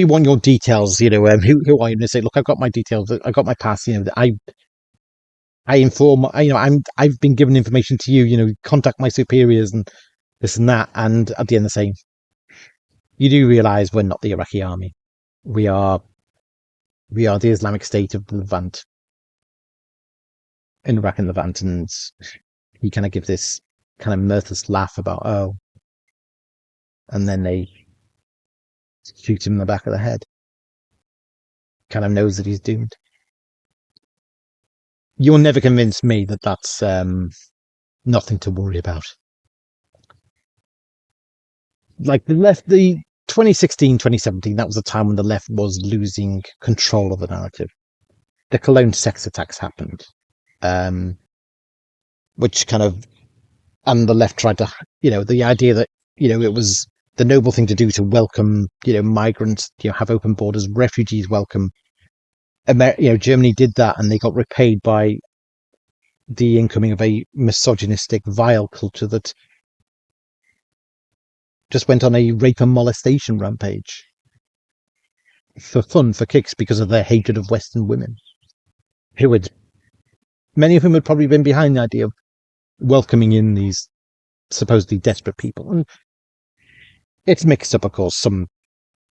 want your details. Who are you?" And they say, "Look, I've got my details. I got my pass. I inform. I've been given information to you. Contact my superiors and this and that." And at the end, they're saying, "You do realize we're not the Iraqi army. We are the Islamic State of the Levant, in Iraq and Levant." And he kind of gives this kind of mirthless laugh about, "Oh," and then they shoot him in the back of the head. Kind of knows that he's doomed. You'll never convince me that that's nothing to worry about. Like, the left, the 2016, 2017, that was the time when the left was losing control of the narrative. The Cologne sex attacks happened, which kind of, and the left tried to, the idea that, it was the noble thing to do to welcome, migrants, have open borders, refugees welcome. Germany did that, and they got repaid by the incoming of a misogynistic, vile culture that just went on a rape and molestation rampage for fun, for kicks, because of their hatred of Western women, many of whom had probably been behind the idea of welcoming in these supposedly desperate people. And it's mixed up, of course. Some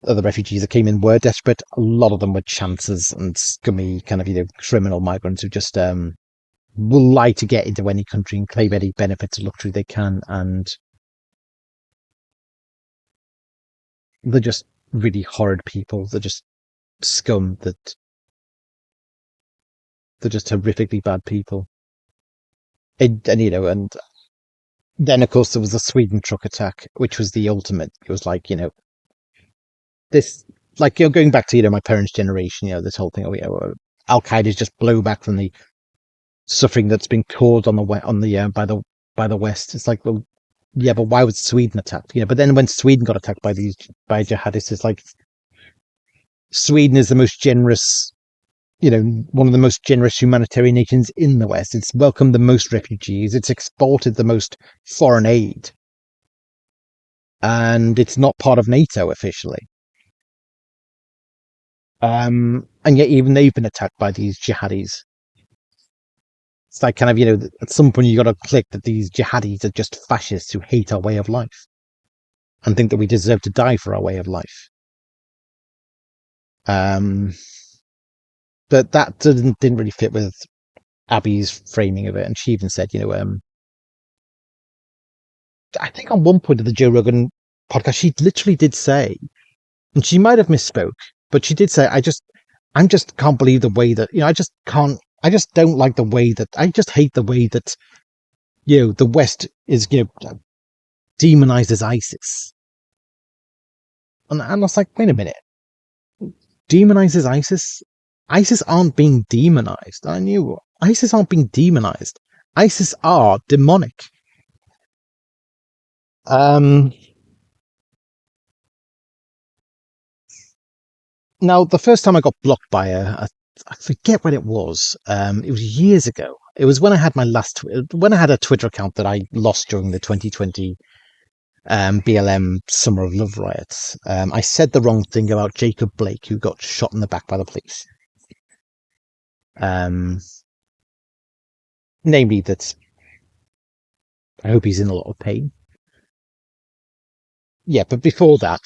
of the refugees that came in were desperate. A lot of them were chancers and scummy kind of, criminal migrants who just will lie to get into any country and claim any benefits of luxury they can. And they're just really horrid people. They're just scum. They're just horrifically bad people. And then, of course, there was the Sweden truck attack, which was the ultimate. It was like, this, like, going back to, my parents' generation, this whole thing, Al-Qaeda's just blowback from the suffering that's been caused by the West. It's like, well, yeah, but why was Sweden attacked? But then when Sweden got attacked by jihadists, it's like, Sweden is the most generous, one of the most generous humanitarian nations in the West. It's welcomed the most refugees. It's exported the most foreign aid. And it's not part of NATO officially. And yet even they've been attacked by these jihadis. It's like kind of, at some point you got to click that these jihadis are just fascists who hate our way of life and think that we deserve to die for our way of life. But that didn't really fit with Abby's framing of it. And she even said, I think on one point of the Joe Rogan podcast, she literally did say, and she might have misspoke, but she did say, I just can't believe the way that, I just don't like the way that, I just hate the way that, the West is, demonized as ISIS. And I was like, wait a minute. Demonizes ISIS? ISIS aren't being demonized. I knew ISIS aren't being demonized. ISIS are demonic. Now, the first time I got blocked by her, I forget when it was. It was years ago. It was when I had when I had a Twitter account that I lost during the 2020 BLM Summer of Love riots. I said the wrong thing about Jacob Blake, who got shot in the back by the police. Namely that I hope he's in a lot of pain. Yeah, but before that,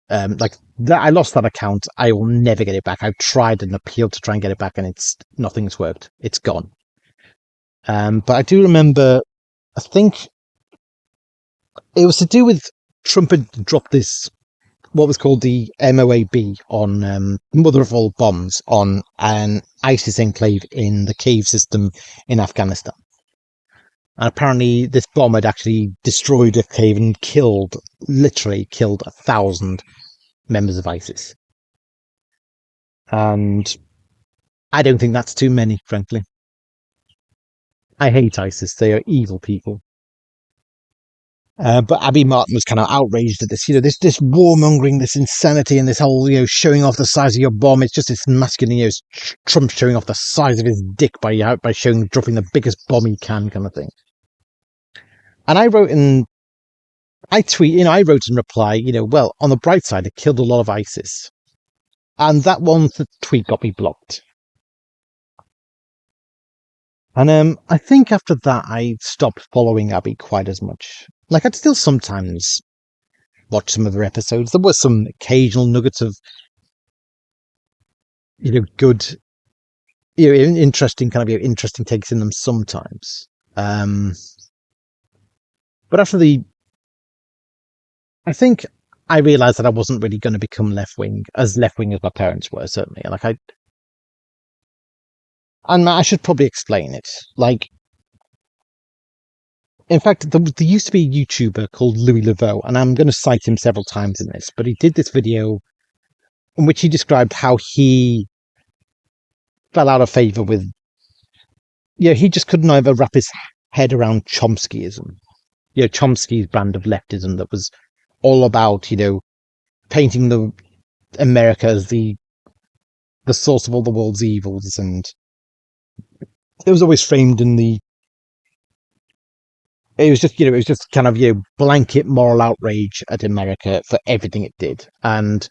I lost that account. I will never get it back. I've tried an appeal to try and get it back, and nothing's worked. It's gone. But I do remember, I think it was to do with Trump had dropped this, what was called the MOAB on Mother of All Bombs on an ISIS enclave in the cave system in Afghanistan. And apparently this bomb had actually destroyed a cave and literally killed 1,000 members of ISIS. And I don't think that's too many, frankly. I hate ISIS. They are evil people. But Abby Martin was kind of outraged at this, this warmongering, this insanity, and this whole, showing off the size of your bomb. It's just this masculine, Trump showing off the size of his dick by dropping the biggest bomb he can, kind of thing. And I wrote in reply, well, on the bright side, it killed a lot of ISIS. And that one tweet got me blocked. And I think after that, I stopped following Abby quite as much. Like, I'd still sometimes watch some of her episodes. There were some occasional nuggets of, good, interesting interesting takes in them sometimes. But after I think I realised that I wasn't really going to become left-wing as my parents were, certainly. And I should probably explain it. Like, in fact, there used to be a YouTuber called Louis Laveau, and I'm going to cite him several times in this, but he did this video in which he described how he fell out of favour with, he just couldn't ever wrap his head around Chomskyism. Chomsky's brand of leftism that was all about, painting America as the the source of all the world's evils, and it was always framed in the. It was just kind of blanket moral outrage at America for everything it did, and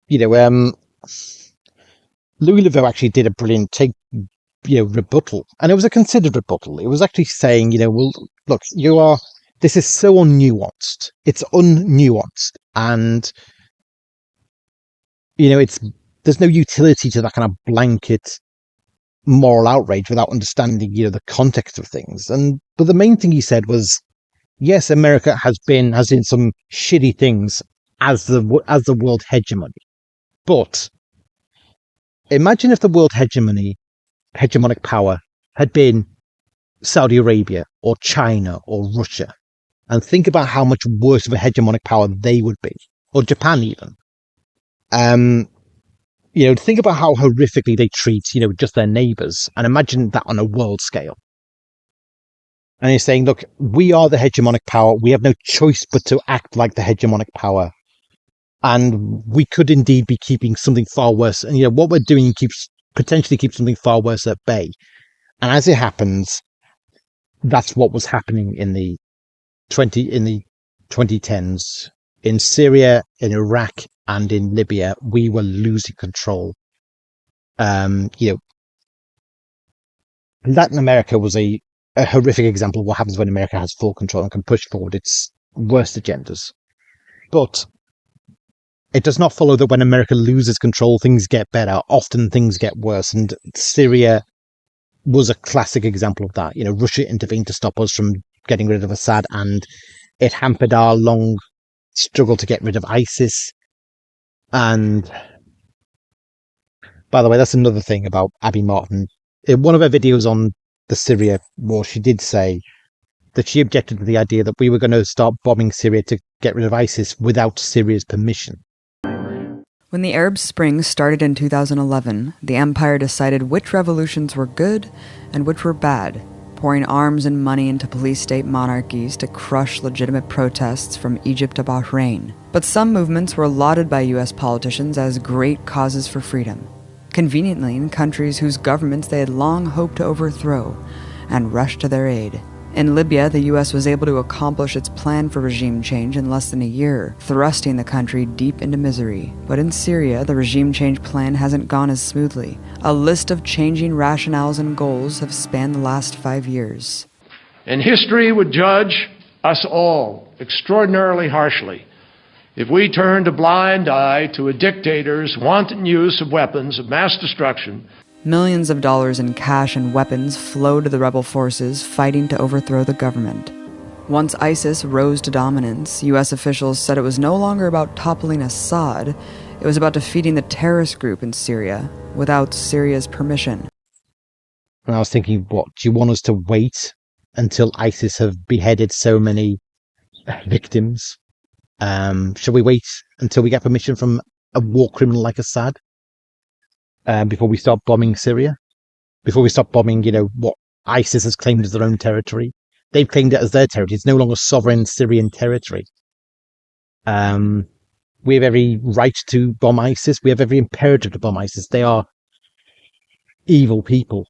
Louis Leveau actually did a brilliant rebuttal, and it was a considered rebuttal. It was actually saying, well, look, this is so unnuanced. It's unnuanced, and there's no utility to that kind of blanket moral outrage without understanding, the context of things. But the main thing he said was, yes, America has been some shitty things as the world hegemony, but imagine if the world hegemonic power had been Saudi Arabia or China or Russia, and think about how much worse of a hegemonic power they would be, or Japan even. Think about how horrifically they treat, just their neighbors, and imagine that on a world scale. And he's saying, look, we are the hegemonic power. We have no choice but to act like the hegemonic power. And we could indeed be keeping something far worse. And, what we're doing potentially keeps something far worse at bay. And as it happens, that's what was happening in the 2010s. In Syria, in Iraq, and in Libya, we were losing control. Latin America was a horrific example of what happens when America has full control and can push forward its worst agendas. But it does not follow that when America loses control, things get better. Often things get worse. And Syria was a classic example of that. Russia intervened to stop us from getting rid of Assad, and it hampered our long struggle to get rid of ISIS. And by the way, that's another thing about Abby Martin. In one of her videos on the Syria war, she did say that she objected to the idea that we were going to start bombing Syria to get rid of ISIS without Syria's permission. When the Arab Spring started in 2011, the empire decided which revolutions were good and which were bad, pouring arms and money into police-state monarchies to crush legitimate protests from Egypt to Bahrain. But some movements were lauded by U.S. politicians as great causes for freedom, conveniently in countries whose governments they had long hoped to overthrow, and rushed to their aid. In Libya, the U.S. was able to accomplish its plan for regime change in less than a year, thrusting the country deep into misery. But in Syria, the regime change plan hasn't gone as smoothly. A list of changing rationales and goals have spanned the last 5 years. And history would judge us all extraordinarily harshly if we turned a blind eye to a dictator's wanton use of weapons of mass destruction. Millions of dollars in cash and weapons flowed to the rebel forces fighting to overthrow the government. Once ISIS rose to dominance, U.S. officials said it was no longer about toppling Assad, it was about defeating the terrorist group in Syria without Syria's permission. And I was thinking, what, do you want us to wait until ISIS have beheaded so many victims? Shall we wait until we get permission from a war criminal like Assad? Before we start bombing Syria? Before we start bombing, what ISIS has claimed as their own territory? They've claimed it as their territory. It's no longer sovereign Syrian territory. We have every right to bomb ISIS. We have every imperative to bomb ISIS. They are evil people.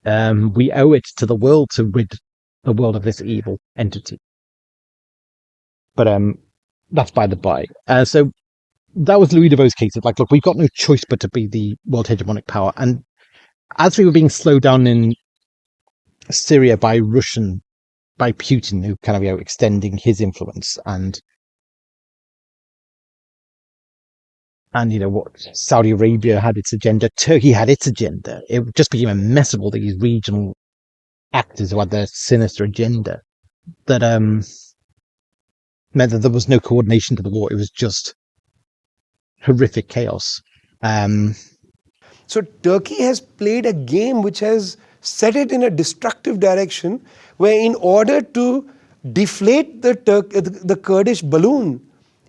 We owe it to the world to rid the world of this evil entity. But that's by the by. So that was Louis Leveau's case. It's like, look, we've got no choice but to be the world hegemonic power. And as we were being slowed down in Syria by Putin, who kind of, extending his influence, and what Saudi Arabia had its agenda, Turkey had its agenda. It just became a mess of all these regional actors who had their sinister agenda that meant that there was no coordination to the war. It was just horrific chaos. So Turkey has played a game which has set it in a destructive direction, where in order to deflate the Kurdish balloon,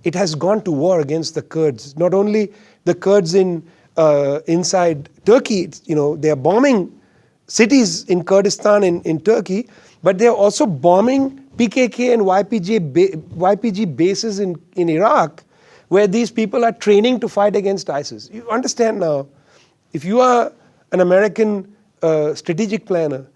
it has gone to war against the Kurds. Not only the Kurds inside Turkey, they are bombing cities in Kurdistan in Turkey, but they are also bombing PKK and YPG bases in Iraq, where these people are training to fight against ISIS. You understand now, if you are an American strategic planner,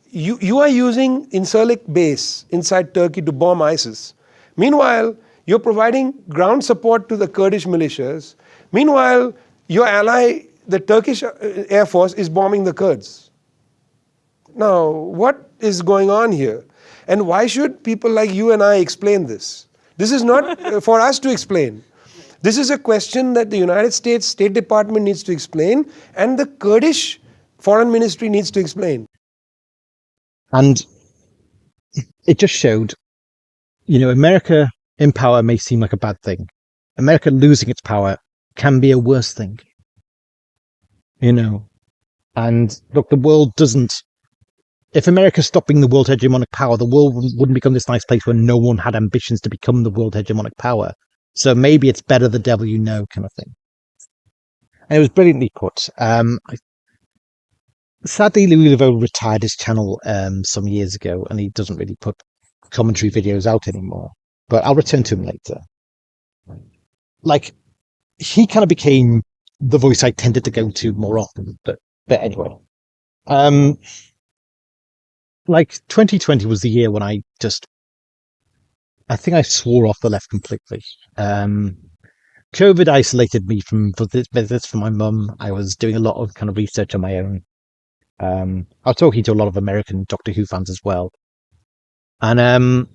you are using Incirlik base inside Turkey to bomb ISIS. Meanwhile, you're providing ground support to the Kurdish militias. Meanwhile, your ally, the Turkish Air Force, is bombing the Kurds. Now, what is going on here? And why should people like you and I explain this? This is not for us to explain. This is a question that the United States State Department needs to explain, and the Kurdish Foreign Ministry needs to explain. And it just showed, America in power may seem like a bad thing. America losing its power can be a worse thing. And look, the world doesn't. If America stopped being the world hegemonic power, the world wouldn't become this nice place where no one had ambitions to become the world hegemonic power. So maybe it's better the devil you know kind of thing. And it was brilliantly put. Sadly, Louis Leveau retired his channel some years ago, and he doesn't really put commentary videos out anymore. But I'll return to him later. He kind of became the voice I tended to go to more often. But anyway. 2020 was the year when I think I swore off the left completely. COVID isolated me from visits from my mum. I was doing a lot of kind of research on my own. I was talking to a lot of American Doctor Who fans as well. And,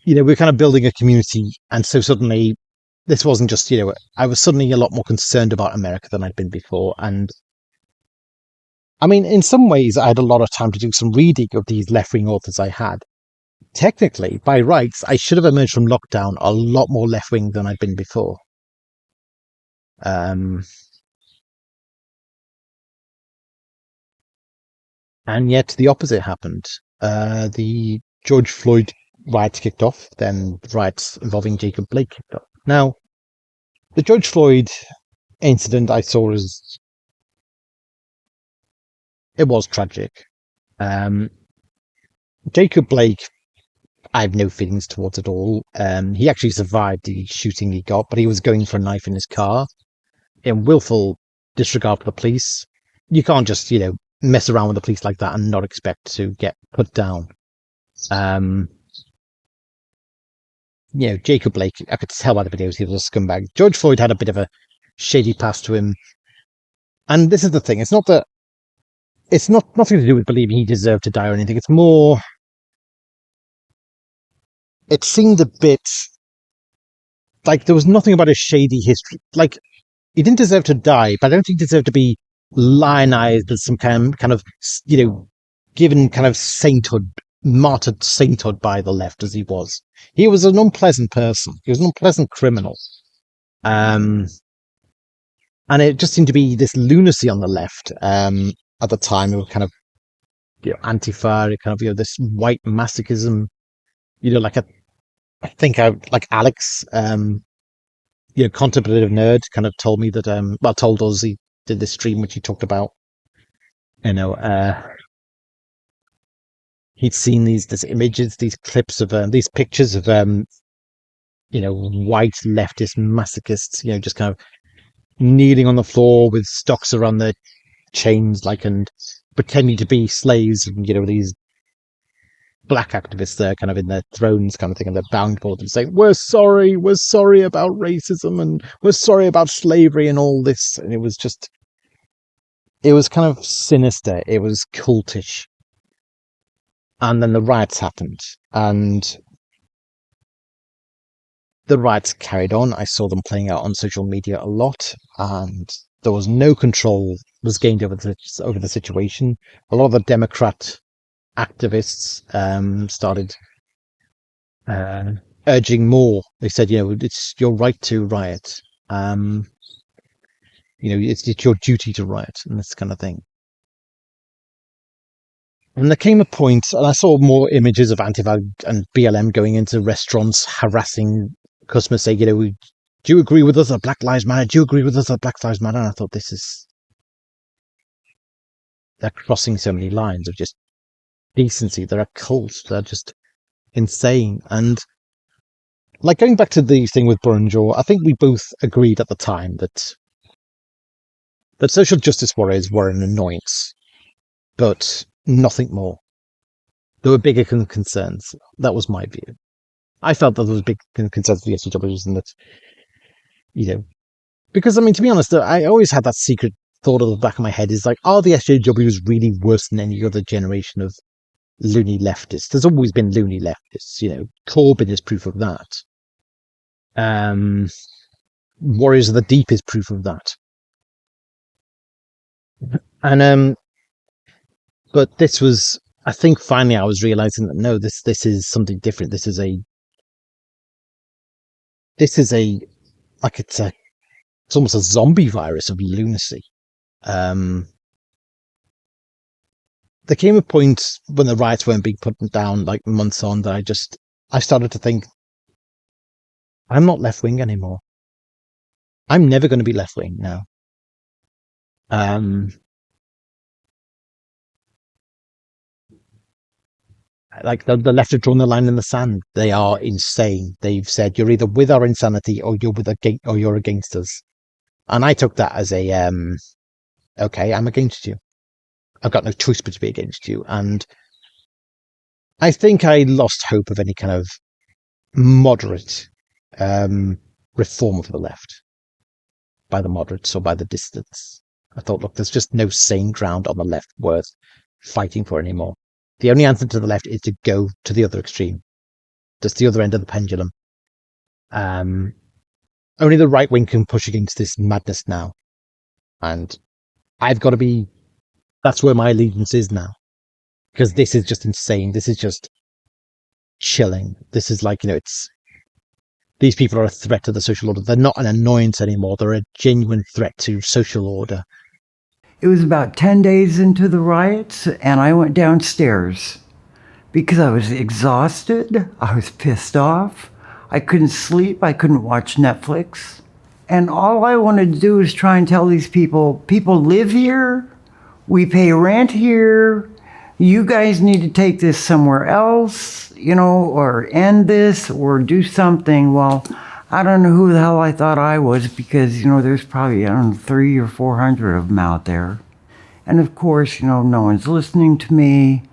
we're kind of building a community. And so suddenly, this wasn't just, I was suddenly a lot more concerned about America than I'd been before. And I mean, in some ways, I had a lot of time to do some reading of these left-wing authors I had. Technically, by rights, I should have emerged from lockdown a lot more left-wing than I'd been before. And yet the opposite happened. The George Floyd riots kicked off, then riots involving Jacob Blake kicked off. Now, the George Floyd incident I saw as it was tragic. Jacob Blake, I have no feelings towards at all. He actually survived the shooting he got, but he was going for a knife in his car in willful disregard for the police. You can't just, mess around with the police like that and not expect to get put down. Jacob Blake, I could tell by the videos he was a scumbag. George Floyd had a bit of a shady past to him. And this is the thing, it's nothing to do with believing he deserved to die or anything. It's more, it seemed a bit like there was nothing about his shady history. Like, he didn't deserve to die, but I don't think he deserved to be lionized as some kind of, given kind of sainthood, martyred sainthood by the left as he was. He was an unpleasant person. He was an unpleasant criminal. And it just seemed to be this lunacy on the left. At the time, it was kind of, Antifa, kind of, this white masochism, like Alex, contemplative nerd kind of told me that, told us he did this stream, which he talked about, he'd seen these images, these clips of, these pictures of, white leftist masochists, just kind of kneeling on the floor with stocks around their chains, and pretending to be slaves, and these black activists there kind of in their thrones kind of thing, and they're bound for them saying, we're sorry about racism, and we're sorry about slavery and all this. And it was kind of sinister, it was cultish. And then the riots happened, and the riots carried on. I saw them playing out on social media a lot, and there was no control was gained over the situation. A lot of the Democrat activists started urging more. They said, it's your right to riot. It's your duty to riot, and this kind of thing. And there came a point, and I saw more images of Antifa and BLM going into restaurants, harassing customers, saying, do you agree with us that Black Lives Matter? Do you agree with us that Black Lives Matter? And I thought, they're crossing so many lines of just decency. They're a cult. They're just insane. And like going back to the thing with Burunjor, I think we both agreed at the time that social justice warriors were an annoyance, but nothing more. There were bigger concerns. That was my view. I felt that there was big concerns for the SJWs, and that, because I mean, to be honest, I always had that secret thought at the back of my head: is like, are the SJWs really worse than any other generation of loony leftists? There's always been loony leftists. Corbyn is proof of that. Warriors of the Deep is proof of that. And but this was, I think, finally I was realizing that no, this is something different. This is like it's almost a zombie virus of lunacy. There came a point when the riots weren't being put down, like months on, that I started to think, I'm not left wing anymore. I'm never going to be left wing now. Like the left have drawn the line in the sand. They are insane. They've said you're either with our insanity or you're against us. And I took that as a okay, I'm against you. I've got no choice but to be against you. And I think I lost hope of any kind of moderate reform of the left by the moderates or by the dissidents. I thought, look, there's just no sane ground on the left worth fighting for anymore. The only answer to the left is to go to the other extreme. Just the other end of the pendulum. Only the right wing can push against this madness now. And I've got to be... That's where my allegiance is now. Because this is just insane. This is just chilling. This is like, it's... These people are a threat to the social order. They're not an annoyance anymore. They're a genuine threat to social order. It was about 10 days into the riots, and I went downstairs because I was exhausted. I was pissed off. I couldn't sleep. I couldn't watch Netflix. And all I wanted to do was try and tell these people live here. We pay rent here. You guys need to take this somewhere else, or end this or do something. Well, I don't know who the hell I thought I was because, there's probably, 300 or 400 of them out there. And of course, no one's listening to me.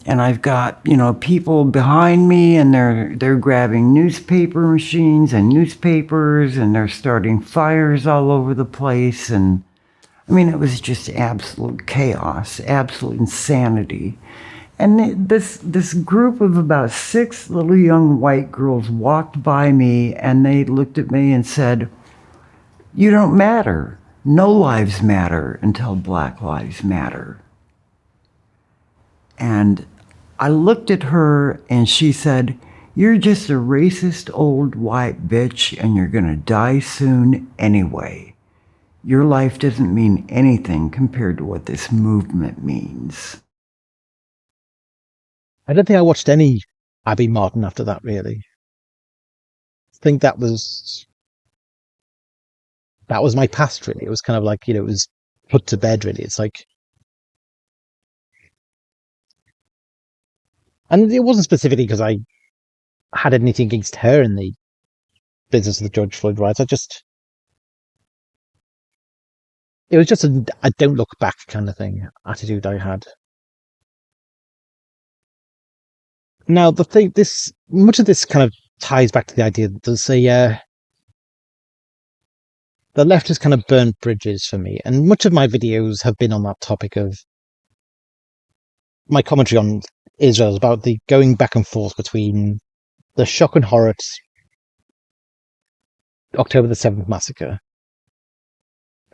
And I've got, people behind me and they're grabbing newspaper machines and newspapers and they're starting fires all over the place. And I mean, it was just absolute chaos, absolute insanity. And this group of about 6 little young white girls walked by me and they looked at me and said, "You don't matter. No lives matter until Black Lives Matter." And I looked at her and she said, "You're just a racist old white bitch and you're gonna die soon anyway. Your life doesn't mean anything compared to what this movement means." I don't think I watched any Abby Martin after that, really. I think that was my past, really. It was kind of like, it was put to bed, really. It's like... And it wasn't specifically because I had anything against her in the business of the George Floyd riots. It was just a don't look back kind of thing, attitude I had. Now, much of this kind of ties back to the idea that there's the left has kind of burnt bridges for me, and much of my videos have been on that topic of my commentary on Israel, about the going back and forth between the shock and horror at October the 7th massacre,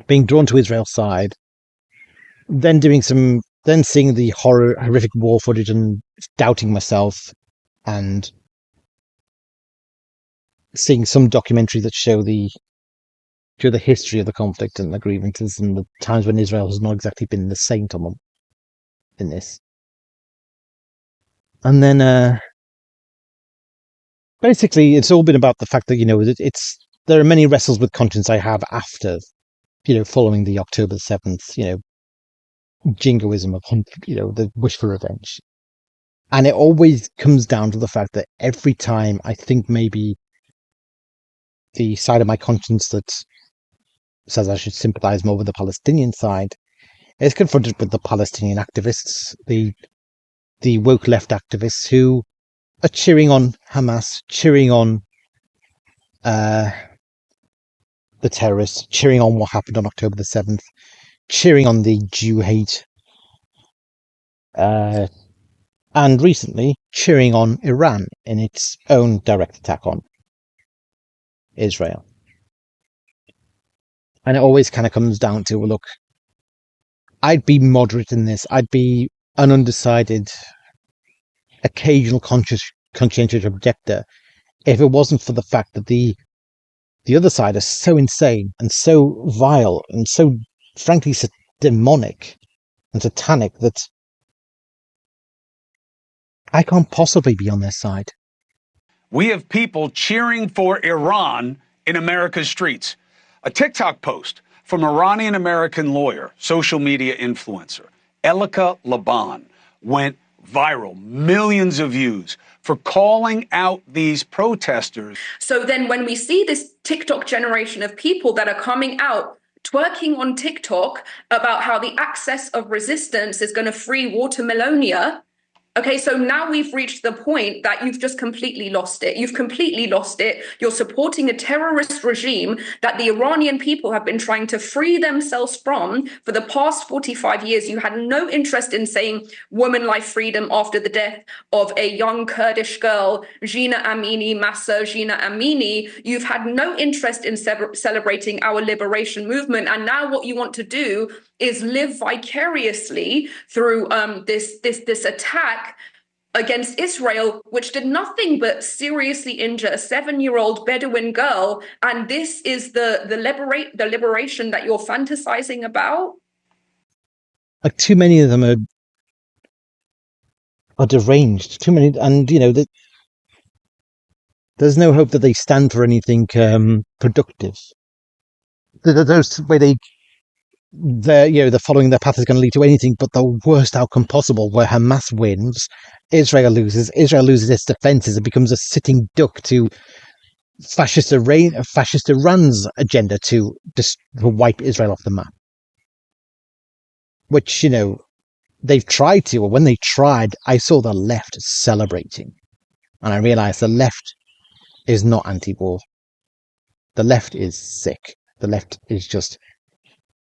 being drawn to Israel's side, then seeing the horrific war footage and doubting myself, and seeing some documentary that show the history of the conflict and the grievances and the times when Israel has not exactly been the saint on them in this. And then basically it's all been about the fact that, there are many wrestles with conscience I have after, following the October 7th, jingoism of, the wish for revenge. And it always comes down to the fact that every time I think maybe the side of my conscience that says I should sympathize more with the Palestinian side is confronted with the Palestinian activists, the woke left activists who are cheering on Hamas, cheering on the terrorists, cheering on what happened on October the 7th, cheering on the Jew hate, and recently cheering on Iran in its own direct attack on Israel. And it always kind of comes down to, look, I'd be moderate in this. I'd be an undecided, occasional conscientious objector if it wasn't for the fact that the other side is so insane and so vile and so frankly demonic and satanic that I can't possibly be on their side. We have people cheering for Iran in America's streets. A TikTok post from Iranian-American lawyer, social media influencer, Elika Laban, went viral, millions of views, for calling out these protesters. So then when we see this TikTok generation of people that are coming out twerking on TikTok about how the access of resistance is going to free Watermelonia. Okay, so now we've reached the point that you've just completely lost it. You've completely lost it. You're supporting a terrorist regime that the Iranian people have been trying to free themselves from for the past 45 years. You had no interest in saying woman life freedom after the death of a young Kurdish girl, Gina Amini, Massa Gina Amini. You've had no interest in celebrating our liberation movement. And now what you want to do is live vicariously through this attack against Israel, which did nothing but seriously injure a 7-year-old Bedouin girl. And this is the liberation that you're fantasizing about? Like, too many of them are deranged. Too many, and there's no hope that they stand for anything productive. Those where they're following their path is going to lead to anything but the worst outcome possible, where Hamas wins, Israel loses its defenses and becomes a sitting duck to fascist Iran's agenda to wipe Israel off the map. Which, they've tried to, or when they tried, I saw the left celebrating. And I realized the left is not anti-war. The left is sick. The left is just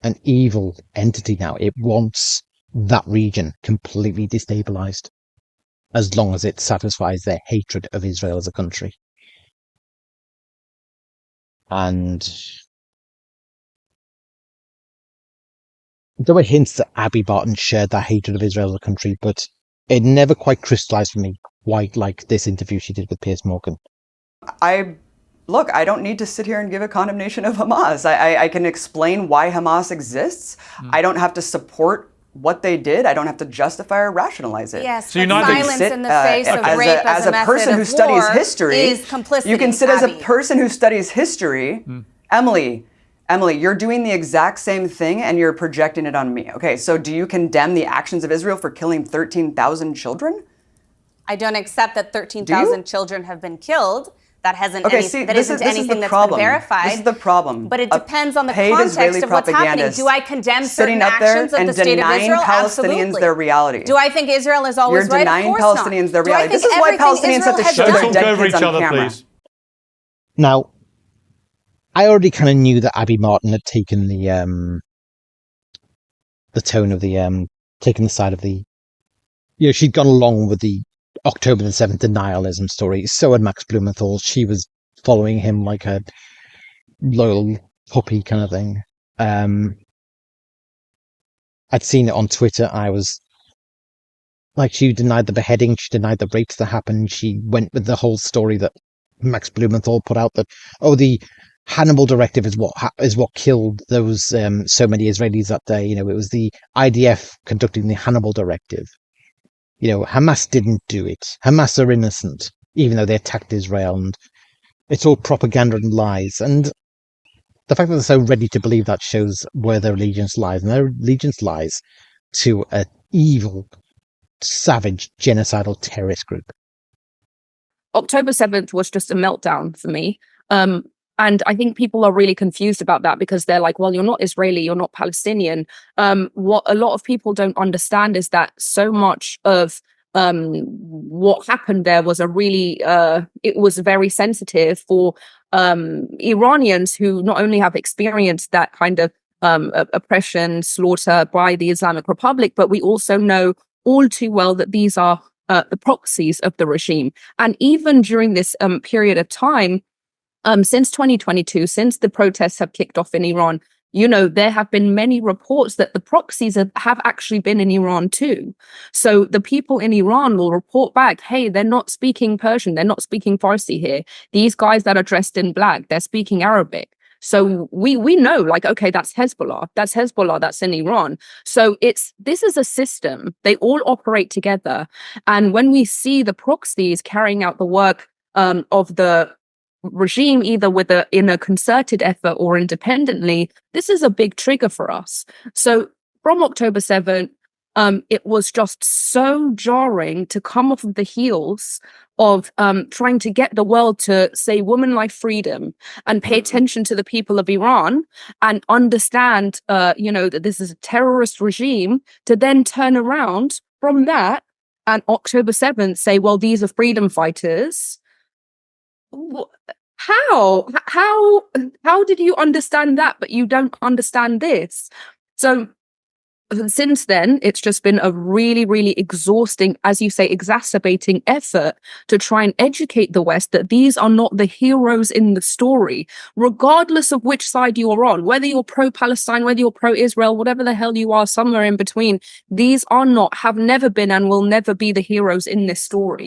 an evil entity now. It wants that region completely destabilized as long as it satisfies their hatred of Israel as a country. And there were hints that Abby Barton shared that hatred of Israel as a country, but it never quite crystallized for me quite like this interview she did with Piers Morgan. Look, I don't need to sit here and give a condemnation of Hamas. I can explain why Hamas exists. I don't have to support what they did. I don't have to justify or rationalize it. Yes, so but silence in the face of rape as a person who studies history is complicity. You can sit as a person who studies history. Emily, you're doing the exact same thing and you're projecting it on me. Okay, so do you condemn the actions of Israel for killing 13,000 children? I don't accept that 13,000 children have been killed. That hasn't anything that's been verified. This is the problem. But it depends on the context of what's happening. Do I condemn certain actions of the state of Israel? Palestinians their reality. Do I think Israel is always right? You're denying Palestinians their reality. This is why Palestinians have to show their dead kids on camera. Now, I already kind of knew that Abby Martin had taken the tone of taken the side of the, she'd gone along with the October the 7th denialism story. So had Max Blumenthal. She was following him like a loyal puppy kind of thing. I'd seen it on Twitter. I was like, she denied the beheading. She denied the rapes that happened. She went with the whole story that Max Blumenthal put out that, the Hannibal Directive is what killed those so many Israelis that day. It was the IDF conducting the Hannibal Directive. Hamas didn't do it. Hamas are innocent, even though they attacked Israel, and it's all propaganda and lies. And the fact that they're so ready to believe that shows where their allegiance lies. And their allegiance lies to an evil, savage, genocidal terrorist group. October 7th was just a meltdown for me. And I think people are really confused about that because they're like, well, you're not Israeli, you're not Palestinian. What a lot of people don't understand is that so much of what happened there was it was very sensitive for Iranians who not only have experienced that kind of oppression, slaughter by the Islamic Republic, but we also know all too well that these are the proxies of the regime. And even during this period of time, since 2022, since the protests have kicked off in Iran, there have been many reports that the proxies have actually been in Iran too. So the people in Iran will report back, hey, they're not speaking Persian, they're not speaking Farsi here. These guys that are dressed in black, they're speaking Arabic. So we know, like, okay, that's Hezbollah, that's in Iran. So this is a system. They all operate together. And when we see the proxies carrying out the work of the regime, either in a concerted effort or independently, this is a big trigger for us. So from October 7th, it was just so jarring to come off of the heels of trying to get the world to say woman life freedom and pay attention to the people of Iran and understand, that this is a terrorist regime, to then turn around from that and October 7th say, well, these are freedom fighters. How did you understand that, but you don't understand this? So since then, it's just been a really, really exhausting, as you say, exacerbating effort to try and educate the West that these are not the heroes in the story, regardless of which side you're on, whether you're pro-Palestine, whether you're pro-Israel, whatever the hell you are, somewhere in between. These are not, have never been, and will never be the heroes in this story.